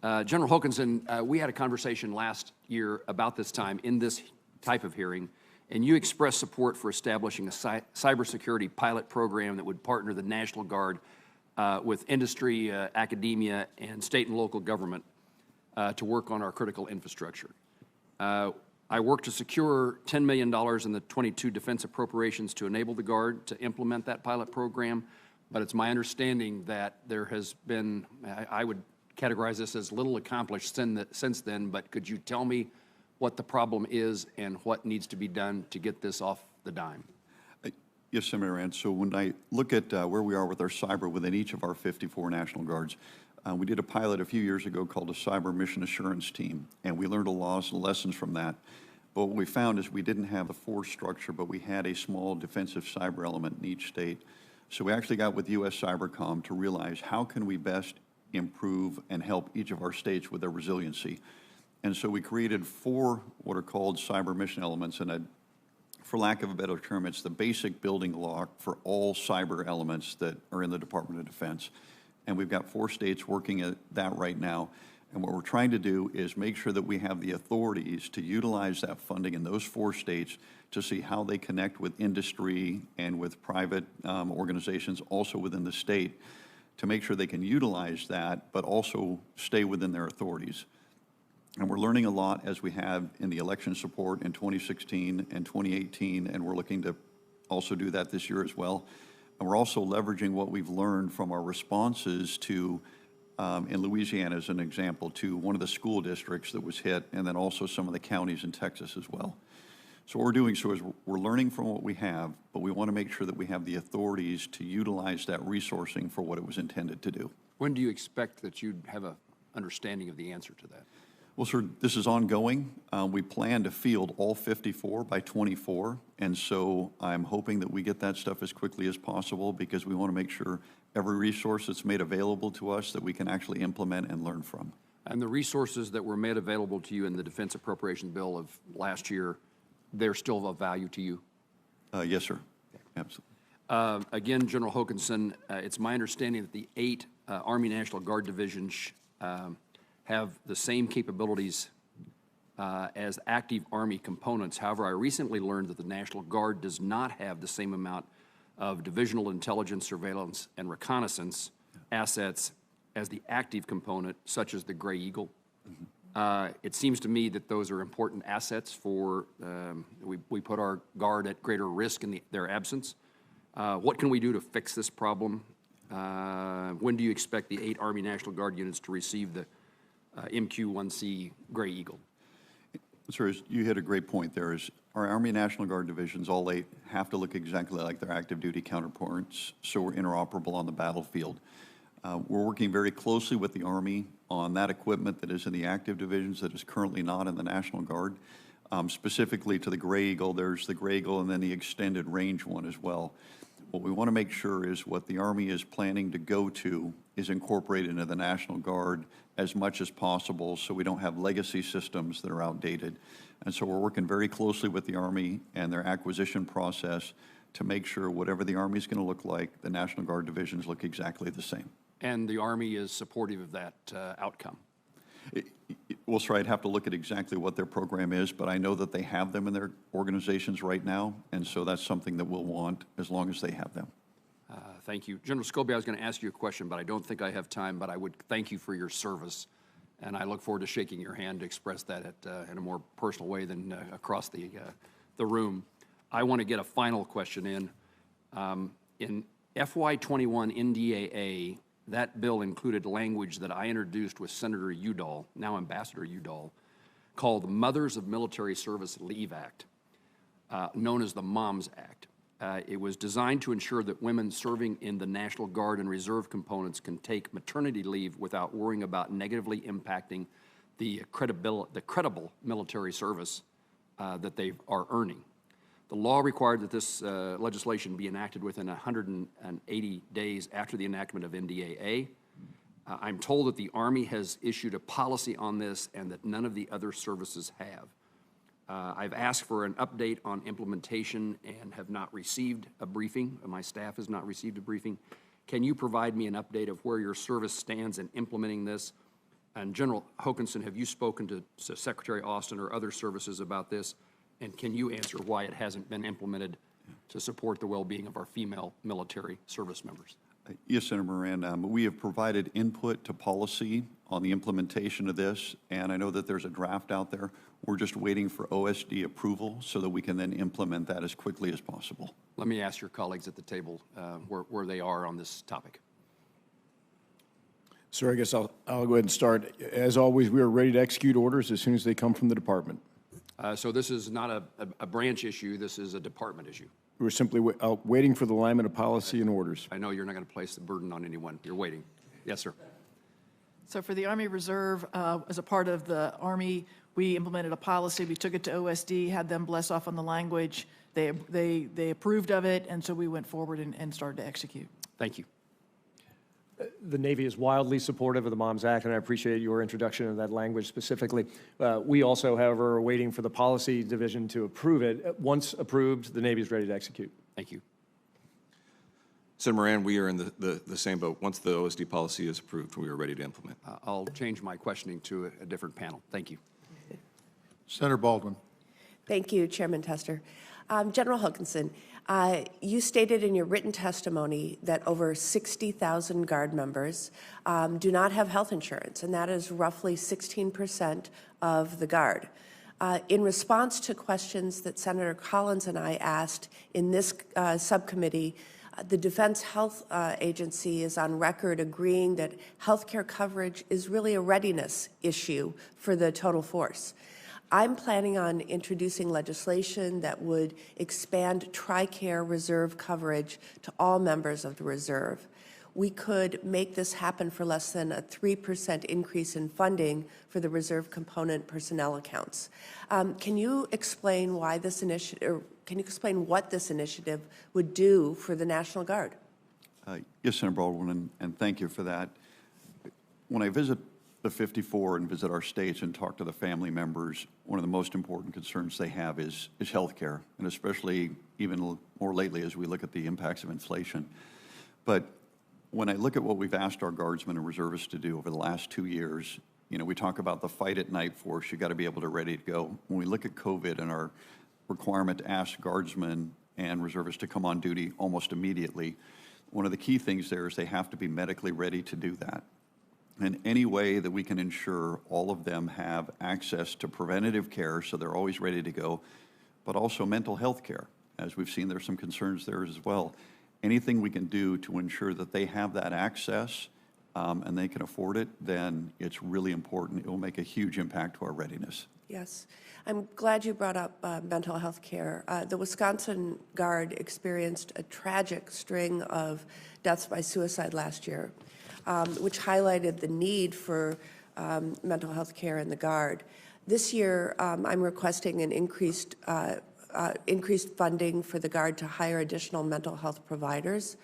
General Hokanson, we had a conversation last year about this time in this type of hearing, and you expressed support for establishing a cybersecurity pilot program that would partner the National Guard with industry, academia, and state and local government to work on our critical infrastructure. I worked to secure $10 million in the 22 defense appropriations to enable the Guard to implement that pilot program, but it's my understanding that there has been, I would categorize this as little accomplished since then, but could you tell me what the problem is and what needs to be done to get this off the dime? Yes, Senator Moran. So when I look at where we are with our cyber within each of our 54 National Guards, we did a pilot a few years ago called a Cyber Mission Assurance Team, and we learned a lot of lessons from that. But what we found is we didn't have the force structure, but we had a small defensive cyber element in each state. So we actually got with U.S. Cybercom to realize how can we best improve and help each of our states with their resiliency. And so we created 4 what are called cyber mission elements, and for lack of a better term, it's the basic building block for all cyber elements that are in the Department of Defense. And we've got 4 states working at that right now. And what we're trying to do is make sure that we have the authorities to utilize that funding in those 4 states to see how they connect with industry and with private organizations also within the state to make sure they can utilize that, but also stay within their authorities. And we're learning a lot as we have in the election support in 2016 and 2018, and we're looking to also do that this year as well. And we're also leveraging what we've learned from our responses to in Louisiana, as an example, to one of the school districts that was hit, and then also some of the counties in Texas as well. So what we're doing is we're learning from what we have, but we want to make sure that we have the authorities to utilize that resourcing for what it was intended to do. When do you expect that you'd have an understanding of the answer to that? Well, sir, this is ongoing. We plan to field all 54 by 24, and so I'm hoping that we get that stuff as quickly as possible because we want to make sure every resource that's made available to us that we can actually implement and learn from. And the resources that were made available to you in the Defense Appropriation Bill of last year, they're still of value to you? Yes, sir. Absolutely. Again, General Hokanson, it's my understanding that the 8 Army National Guard divisions have the same capabilities as active Army components. However, I recently learned that the National Guard does not have the same amount of divisional intelligence, surveillance, and reconnaissance assets as the active component, such as the Gray Eagle. It seems to me that those are important assets for, we put our Guard at greater risk in their absence. What can we do to fix this problem? When do you expect the 8 Army National Guard units to receive the MQ-1C Gray Eagle? Sir, you hit a great point there. Is our Army National Guard divisions, all 8, have to look exactly like their active duty counterparts, so we're interoperable on the battlefield. We're working very closely with the Army on that equipment that is in the active divisions that is currently not in the National Guard. Specifically to the Gray Eagle, there's the Gray Eagle and then the extended range one as well. What we want to make sure is what the Army is planning to go to is incorporated into the National Guard as much as possible so we don't have legacy systems that are outdated. And so we're working very closely with the Army and their acquisition process to make sure whatever the Army is going to look like, the National Guard divisions look exactly the same. And the Army is supportive of that outcome. Well, sir, I'd have to look at exactly what their program is, but I know that they have them in their organizations right now, and so that's something that we'll want as long as they have them. Thank you. General Scobie, I was going to ask you a question, but I don't think I have time, but I would thank you for your service, and I look forward to shaking your hand to express that in a more personal way than across the room. I want to get a final question in. In FY21 NDAA, that bill included language that I introduced with Senator Udall, now Ambassador Udall, called the Mothers of Military Service Leave Act, known as the MOMS Act. It was designed to ensure that women serving in the National Guard and Reserve components can take maternity leave without worrying about negatively impacting the credible military service that they are earning. The law required that this legislation be enacted within 180 days after the enactment of NDAA. I'm told that the Army has issued a policy on this and that none of the other services have. I've asked for an update on implementation and have not received a briefing. My staff has not received a briefing. Can you provide me an update of where your service stands in implementing this? And General Hokanson, have you spoken to Secretary Austin or other services about this? And can you answer why it hasn't been implemented to support the well-being of our female military service members? Yes, Senator Moran. We have provided input to policy on the implementation of this, and I know that there's a draft out there. We're just waiting for OSD approval so that we can then implement that as quickly as possible. Let me ask your colleagues at the table where they are on this topic. Sir, I guess I'll go ahead and start. As always, we are ready to execute orders as soon as they come from the department. So this is not a branch issue, this is a department issue. We're simply waiting for the alignment of policy and orders. I know you're not going to place the burden on anyone. You're waiting. Yes, sir. So for the Army Reserve, as a part of the Army, we implemented a policy. We took it to OSD, had them bless off on the language. They approved of it, and so we went forward and started to execute. Thank you. The Navy is wildly supportive of the MOMS Act, and I appreciate your introduction of that language specifically. We also, however, are waiting for the policy division to approve it. Once approved, the Navy is ready to execute. Thank you. Senator Moran, we are in the same boat. Once the OSD policy is approved, we are ready to implement. I'll change my questioning to a different panel. Thank you. Senator Baldwin. Thank you, Chairman Tester. General Hokanson, you stated in your written testimony that over 60,000 Guard members do not have health insurance, and that is roughly 16% of the Guard. In response to questions that Senator Collins and I asked in this subcommittee, the Defense Health Agency is on record agreeing that health care coverage is really a readiness issue for the total force. I'm planning on introducing legislation that would expand TRICARE reserve coverage to all members of the reserve. We could make this happen for less than a 3% increase in funding for the reserve component personnel accounts. Can you explain why this initiative, or can you explain what this initiative would do for the National Guard? Yes, Senator Baldwin, and thank you for that. When I visit the 54 and visit our states and talk to the family members, one of the most important concerns they have is health care, and especially even more lately as we look at the impacts of inflation. But when I look at what we've asked our guardsmen and reservists to do over the last 2 years, you know, we talk about the fight at night force, you got to be able to ready to go. When we look at COVID and our requirement to ask guardsmen and reservists to come on duty almost immediately, one of the key things there is they have to be medically ready to do that. And any way that we can ensure all of them have access to preventative care so they're always ready to go, but also mental health care. As we've seen, there's some concerns there as well. Anything we can do to ensure that they have that access and they can afford it, then it's really important. It will make a huge impact to our readiness. Yes. I'm glad you brought up mental health care. The Wisconsin Guard experienced a tragic string of deaths by suicide last year, which highlighted the need for mental health care in the Guard. This year, I'm requesting an increased increased funding for the Guard to hire additional mental health providers.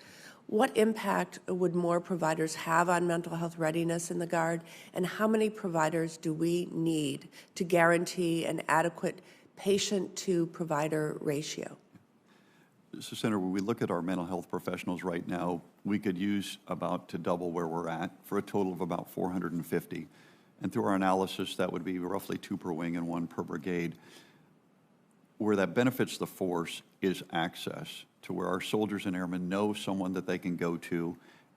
What impact would more providers have on mental health readiness in the Guard, and how many providers do we need to guarantee an adequate patient-to-provider ratio? So, Senator, when we look at our mental health professionals right now, we could use about to double where we're at for a total of about 450. And through our analysis, that would be roughly 2 per wing and 1 per brigade. Where that benefits the force is access to where our soldiers and airmen know someone that they can go to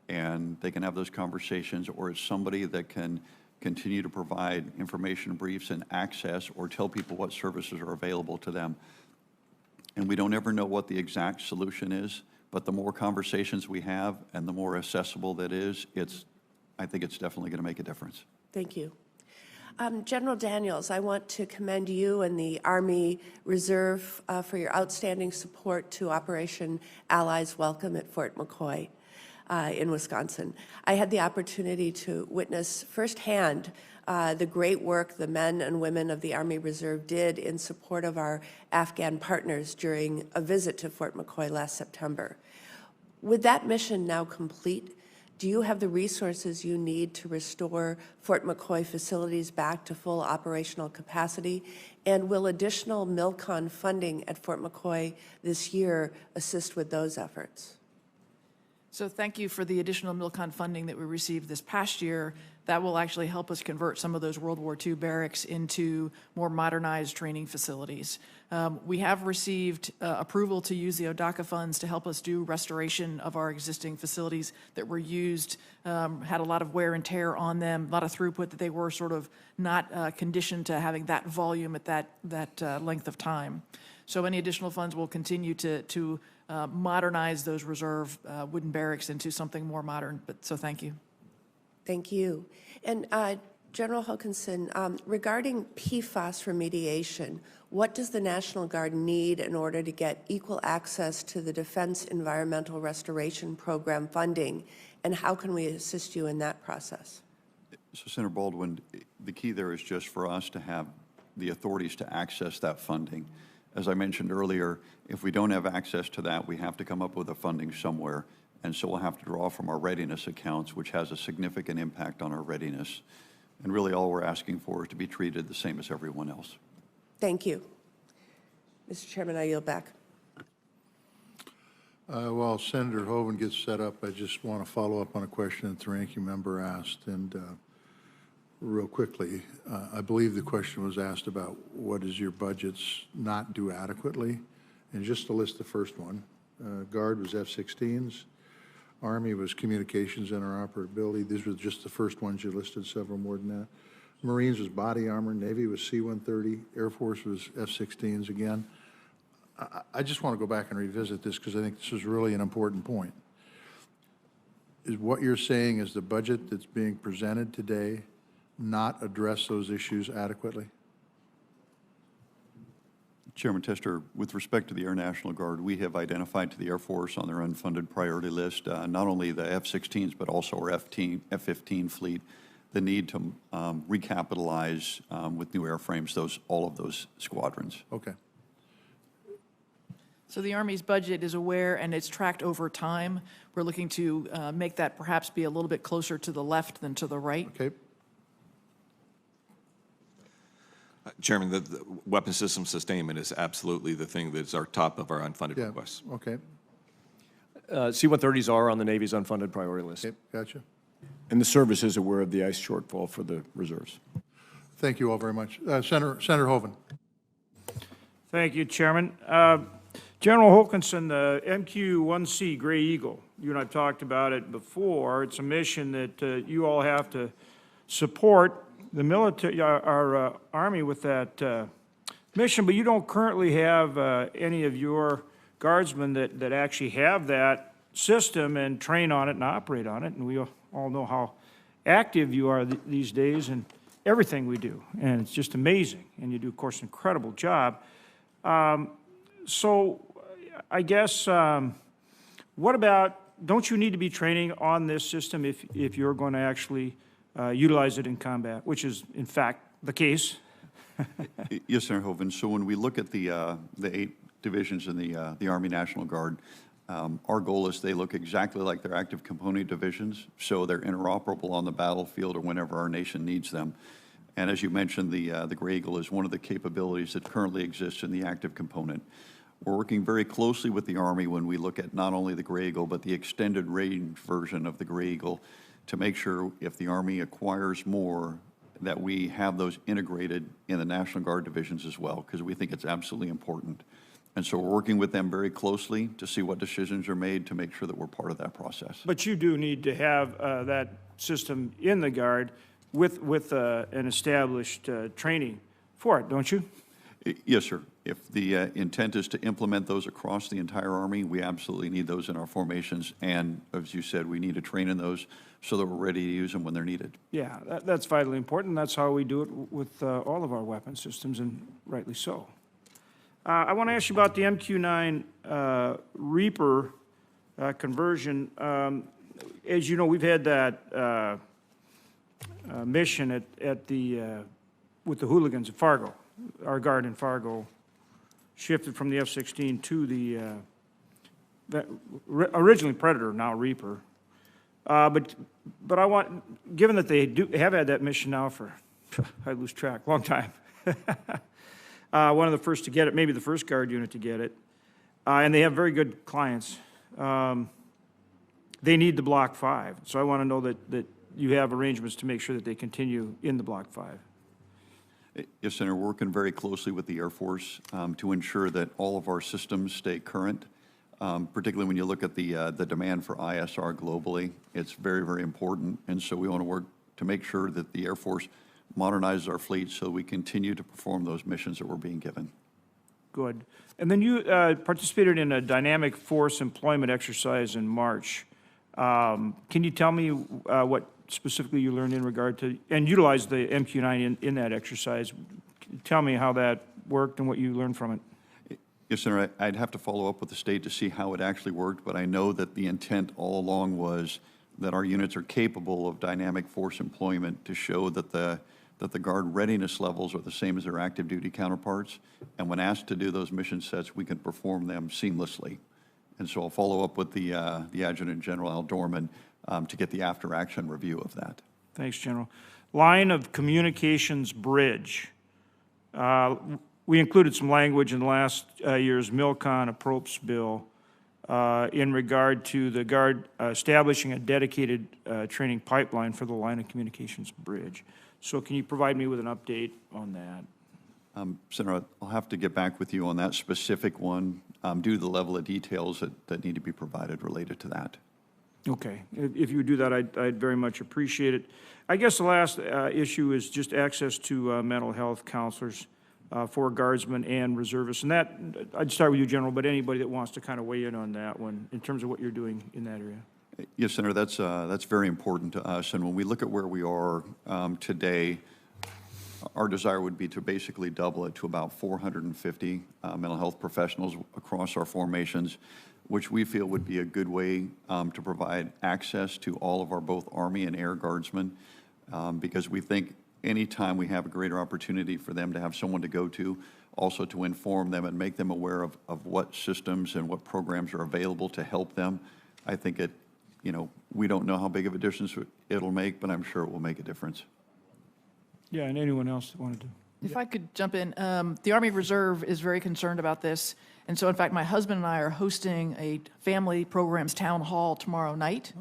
and they can have those conversations, or it's somebody that can continue to provide information briefs and access or tell people what services are available to them. And we don't ever know what the exact solution is, but the more conversations we have and the more accessible that is, I think it's definitely going to make a difference. Thank you. General Daniels, I want to commend you and the Army Reserve for your outstanding support to Operation Allies Welcome at Fort McCoy in Wisconsin. I had the opportunity to witness firsthand the great work the men and women of the Army Reserve did in support of our Afghan partners during a visit to Fort McCoy last September. With that mission now complete, do you have the resources you need to restore Fort McCoy facilities back to full operational capacity? And will additional MILCON funding at Fort McCoy this year assist with those efforts? So thank you for the additional MILCON funding that we received this past year. That will actually help us convert some of those World War II barracks into more modernized training facilities. We have received approval to use the ODACA funds to help us do restoration of our existing facilities that were used, had a lot of wear and tear on them, a lot of throughput, that they were sort of not conditioned to having that volume at that length of time. So any additional funds will continue to modernize those reserve wooden barracks into something more modern. So thank you. Thank you. And General Hokanson, regarding PFAS remediation, what does the National Guard need in order to get equal access to the Defense Environmental Restoration Program funding, and how can we assist you in that process? So, Senator Baldwin, the key there is just for us to have the authorities to access that funding. As I mentioned earlier, if we don't have access to that, we have to come up with the funding somewhere. And so we'll have to draw from our readiness accounts, which has a significant impact on our readiness. And really all we're asking for is to be treated the same as everyone else. Thank you. Mr. Chairman, I yield back. While Senator Hoven gets set up, I just want to follow up on a question that the ranking member asked. And real quickly, I believe the question was asked about what does your budgets not do adequately? And just to list the first one, Guard was F-16s. Army was communications interoperability. These were just the first ones you listed, several more than that. Marines was body armor. Navy was C-130. Air Force was F-16s again. I just want to go back and revisit this because I think this is really an important point. Is what you're saying is the budget that's being presented today not address those issues adequately? Chairman Tester, with respect to the Air National Guard, we have identified to the Air Force on their unfunded priority list not only the F-16s but also our F-15 fleet, the need to recapitalize with new airframes all of those squadrons. Okay. So the Army's budget is aware, and it's tracked over time. We're looking to make that perhaps be a little bit closer to the left than to the right. Okay. Chairman, the weapon system sustainment is absolutely the thing that's our top of our unfunded Yeah. requests. Okay. C-130s are on the Navy's unfunded priority list. Okay. Gotcha. And the service is aware of the ice shortfall for the reserves. Thank you all very much. Senator Hoven. Thank you, Chairman. General Hokanson, the MQ-1C Gray Eagle, you and I talked about it before. It's a mission that you all have to support the military, our Army with that mission, but you don't currently have any of your guardsmen that actually have that system and train on it and operate on it, and we all know how active you are these days in everything we do, and it's just amazing, and you do, of course, an incredible job. So I guess, what about, don't you need to be training on this system if you're going to actually utilize it in combat, which is, in fact, the case? Yes, Senator Hoven. So when we look at the 8 divisions in the Army National Guard. Our goal is they look exactly like their active component divisions, so they're interoperable on the battlefield or whenever our nation needs them. And as you mentioned, the Gray Eagle is one of the capabilities that currently exists in the active component. We're working very closely with the Army when we look at not only the Gray Eagle, but the extended range version of the Gray Eagle to make sure if the Army acquires more, that we have those integrated in the National Guard divisions as well, because we think it's absolutely important. And so we're working with them very closely to see what decisions are made to make sure that we're part of that process. But you do need to have that system in the Guard with an established training for it, don't you? Yes, sir. If the intent is to implement those across the entire Army, we absolutely need those in our formations. And as you said, we need to train in those so that we're ready to use them when they're needed. Yeah, that's vitally important. That's how we do it with all of our weapon systems, and rightly so. I want to ask you about the MQ-9 Reaper conversion. As you know, we've had that mission at with the hooligans at Fargo. Our Guard in Fargo shifted from the F-16 to the originally Predator, now Reaper. But I want, given that they have had that mission now for, I lose track, long time. One of the first to get it, maybe the first Guard unit to get it, and they have very good clients. They need the Block 5, so I want to know that you have arrangements to make sure that they continue in the Block 5. Yes, Senator, we're working very closely with the Air Force to ensure that all of our systems stay current, particularly when you look at the demand for ISR globally. It's very, very important, and so we want to work to make sure that the Air Force modernizes our fleet so we continue to perform those missions that we're being given. Good. And then you participated in a dynamic force employment exercise in March. Can you tell me what specifically you learned in regard to, and utilized the MQ-9 in that exercise? Tell me how that worked and what you learned from it. Yes, Senator, I'd have to follow up with the state to see how it actually worked, but I know that the intent all along was that our units are capable of dynamic force employment to show that the Guard readiness levels are the same as their active duty counterparts, and when asked to do those mission sets, we can perform them seamlessly. And so I'll follow up with the Adjutant General Al Dorman to get the after-action review of that. Thanks, General. Line of communications bridge. We included some language in last year's Milcon Appropriations bill in regard to the Guard establishing a dedicated training pipeline for the line of communications bridge. So can you provide me with an update on that? Senator, I'll have to get back with you on that specific one due to the level of details that need to be provided related to that. Okay. If you would do that, I'd very much appreciate it. I guess the last issue is just access to mental health counselors for Guardsmen and reservists. And that, I'd start with you, General, but anybody that wants to kind of weigh in on that one in terms of what you're doing in that area. Yes, Senator, that's very important to us. And when we look at where we are today, our desire would be to basically double it to about 450 mental health professionals across our formations, which we feel would be a good way to provide access to all of our both Army and Air Guardsmen, because we think anytime we have a greater opportunity for them to have someone to go to, also to inform them and make them aware of what systems and what programs are available to help them, I think it, we don't know how big of a difference it'll make, but I'm sure it will make a difference. Yeah, and anyone else that wanted to? If I could jump in, the Army Reserve is very concerned about this. And so, in fact, my husband and I are hosting a family programs town hall tomorrow night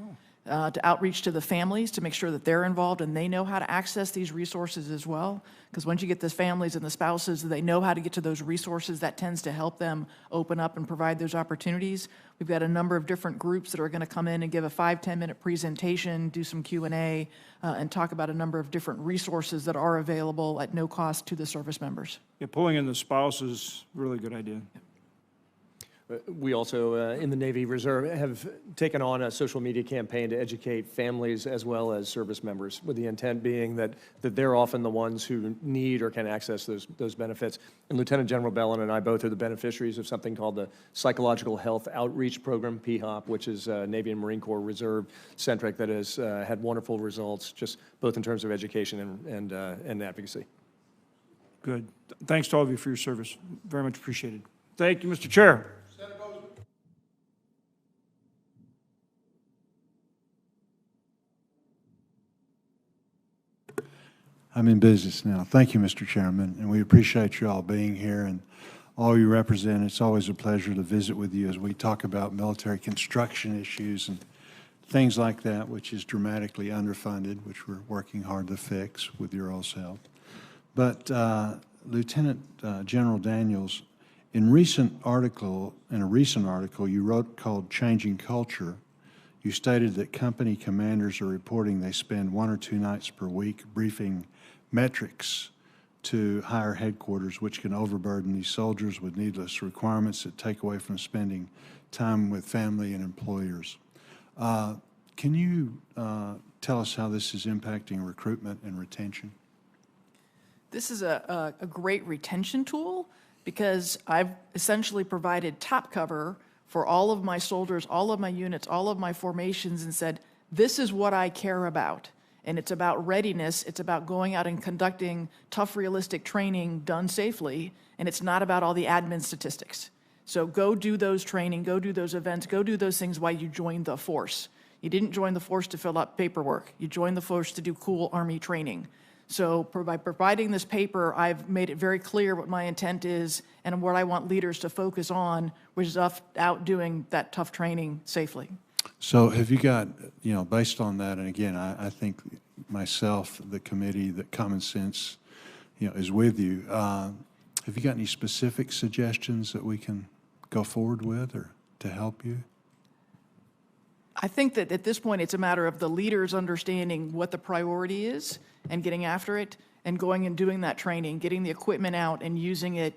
to outreach to the families to make sure that they're involved and they know how to access these resources as well. Because once you get the families and the spouses, they know how to get to those resources, that tends to help them open up and provide those opportunities. We've got a number of different groups that are going to come in and give a 5-10 minute presentation, do some Q&A, and talk about a number of different resources that are available at no cost to the service members. Yeah, pulling in the spouse is a really good idea. We also, in the Navy Reserve, have taken on a social media campaign to educate families as well as service members, with the intent being that they're often the ones who need or can access those benefits. And Lieutenant General Bellin and I both are the beneficiaries of something called the Psychological Health Outreach Program, PHOP, which is Navy and Marine Corps Reserve centric, that has had wonderful results, just both in terms of education and advocacy. Good. Thanks to all of you for your service. Very much appreciated. Thank you, Mr. Chair. I'm in business now. Thank you, Mr. Chairman, and we appreciate you all being here and all you represent. It's always a pleasure to visit with you as we talk about military construction issues and things like that, which is dramatically underfunded, which we're working hard to fix with your all's help. But Lieutenant General Daniels, in a recent article you wrote called Changing Culture, you stated that company commanders are reporting they spend 1 or 2 nights per week briefing metrics to higher headquarters, which can overburden these soldiers with needless requirements that take away from spending time with family and employers. Can you tell us how this is impacting recruitment and retention? This is a great retention tool because I've essentially provided top cover for all of my soldiers, all of my units, all of my formations, and said, this is what I care about. And it's about readiness. It's about going out and conducting tough, realistic training done safely. And it's not about all the admin statistics. So go do those training, go do those events, go do those things while you join the force. You didn't join the force to fill out paperwork. You joined the force to do cool Army training. So by providing this paper, I've made it very clear what my intent is and what I want leaders to focus on, which is out doing that tough training safely. So have you got, based on that, and again, I think myself, the committee, that common sense, is with you. Have you got any specific suggestions that we can go forward with or to help you? I think that at this point, it's a matter of the leaders understanding what the priority is and getting after it and going and doing that training, getting the equipment out and using it,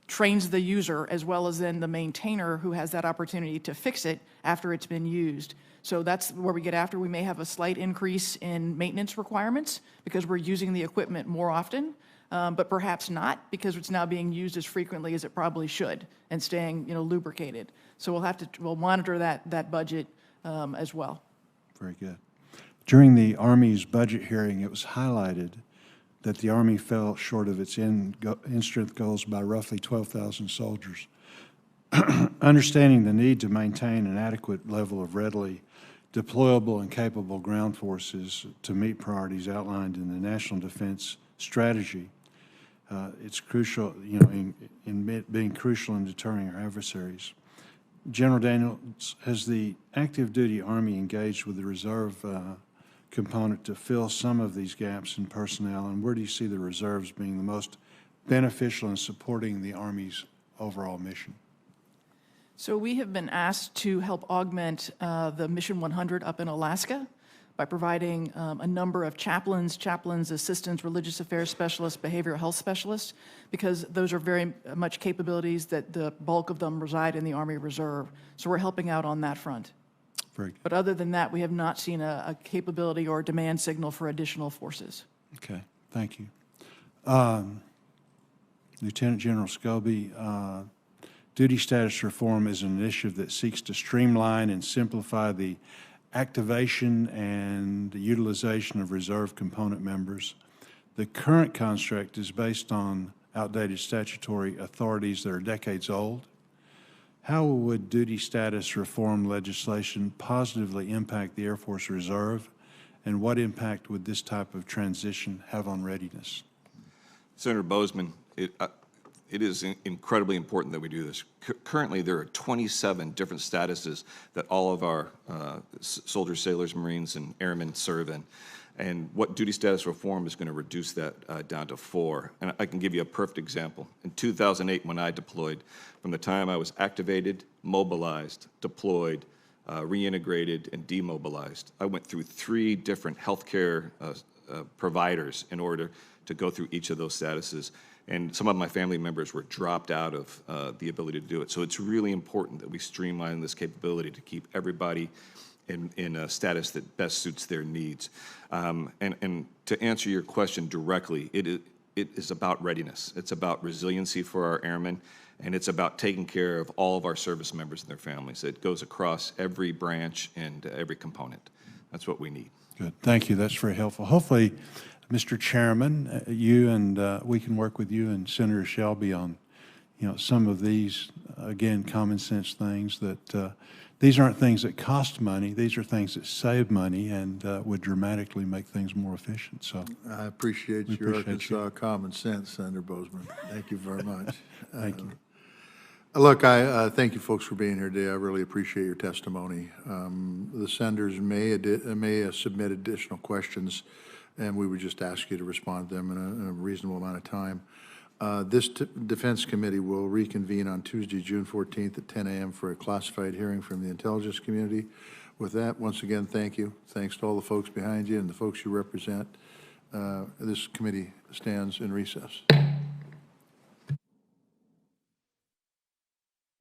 trains the user as well as then the maintainer who has that opportunity to fix it after it's been used. So that's where we get after. We may have a slight increase in maintenance requirements because we're using the equipment more often, but perhaps not because it's now being used as frequently as it probably should and staying, lubricated. So we'll monitor that budget as well. Very good. During the Army's budget hearing, it was highlighted that the Army fell short of its in-strength goals by roughly 12,000 soldiers. Understanding the need to maintain an adequate level of readily deployable and capable ground forces to meet priorities outlined in the National Defense Strategy, it's crucial, in being crucial in deterring our adversaries. General Daniels, has the active duty Army engaged with the reserve component to fill some of these gaps in personnel, and where do you see the reserves being the most beneficial in supporting the Army's overall mission? So we have been asked to help augment the Mission 100 up in Alaska by providing a number of chaplains, assistants, religious affairs specialists, behavioral health specialists, because those are very much capabilities that the bulk of them reside in the Army Reserve. So we're helping out on that front. Very good. But other than that, we have not seen a capability or a demand signal for additional forces. Okay, thank you. Lieutenant General Scobie, duty status reform is an initiative that seeks to streamline and simplify the activation and the utilization of reserve component members. The current construct is based on outdated statutory authorities that are decades old. How would duty status reform legislation positively impact the Air Force Reserve, and what impact would this type of transition have on readiness? Senator Bozeman, it is incredibly important that we do this. Currently, there are 27 different statuses that all of our soldiers, sailors, Marines, and airmen serve in. And what duty status reform is going to reduce that down to 4. And I can give you a perfect example. In 2008, when I deployed, from the time I was activated, mobilized, deployed, reintegrated, and demobilized, I went through 3 different healthcare providers in order to go through each of those statuses. And some of my family members were dropped out of the ability to do it. So it's really important that we streamline this capability to keep everybody in a status that best suits their needs. And to answer your question directly, it is about readiness. It's about resiliency for our airmen, and it's about taking care of all of our service members and their families. It goes across every branch and every component. That's what we need. Good, thank you, that's very helpful. Hopefully, Mr. Chairman, you and we can work with you and Senator Shelby on, some of these, again, common sense things that these aren't things that cost money. These are things that save money and would dramatically make things more efficient. So I appreciate We your appreciate Arkansas common sense, Senator Bozeman. Thank you very much. thank you. Look, I thank you folks for being here today. I really appreciate your testimony. The senators may submit additional questions, and we would just ask you to respond to them in a reasonable amount of time. This Defense Committee will reconvene on Tuesday, June 14th at 10 a.m. for a classified hearing from the intelligence community. With that, once again, thank you. Thanks to all the folks behind you and the folks you represent. This committee stands in recess.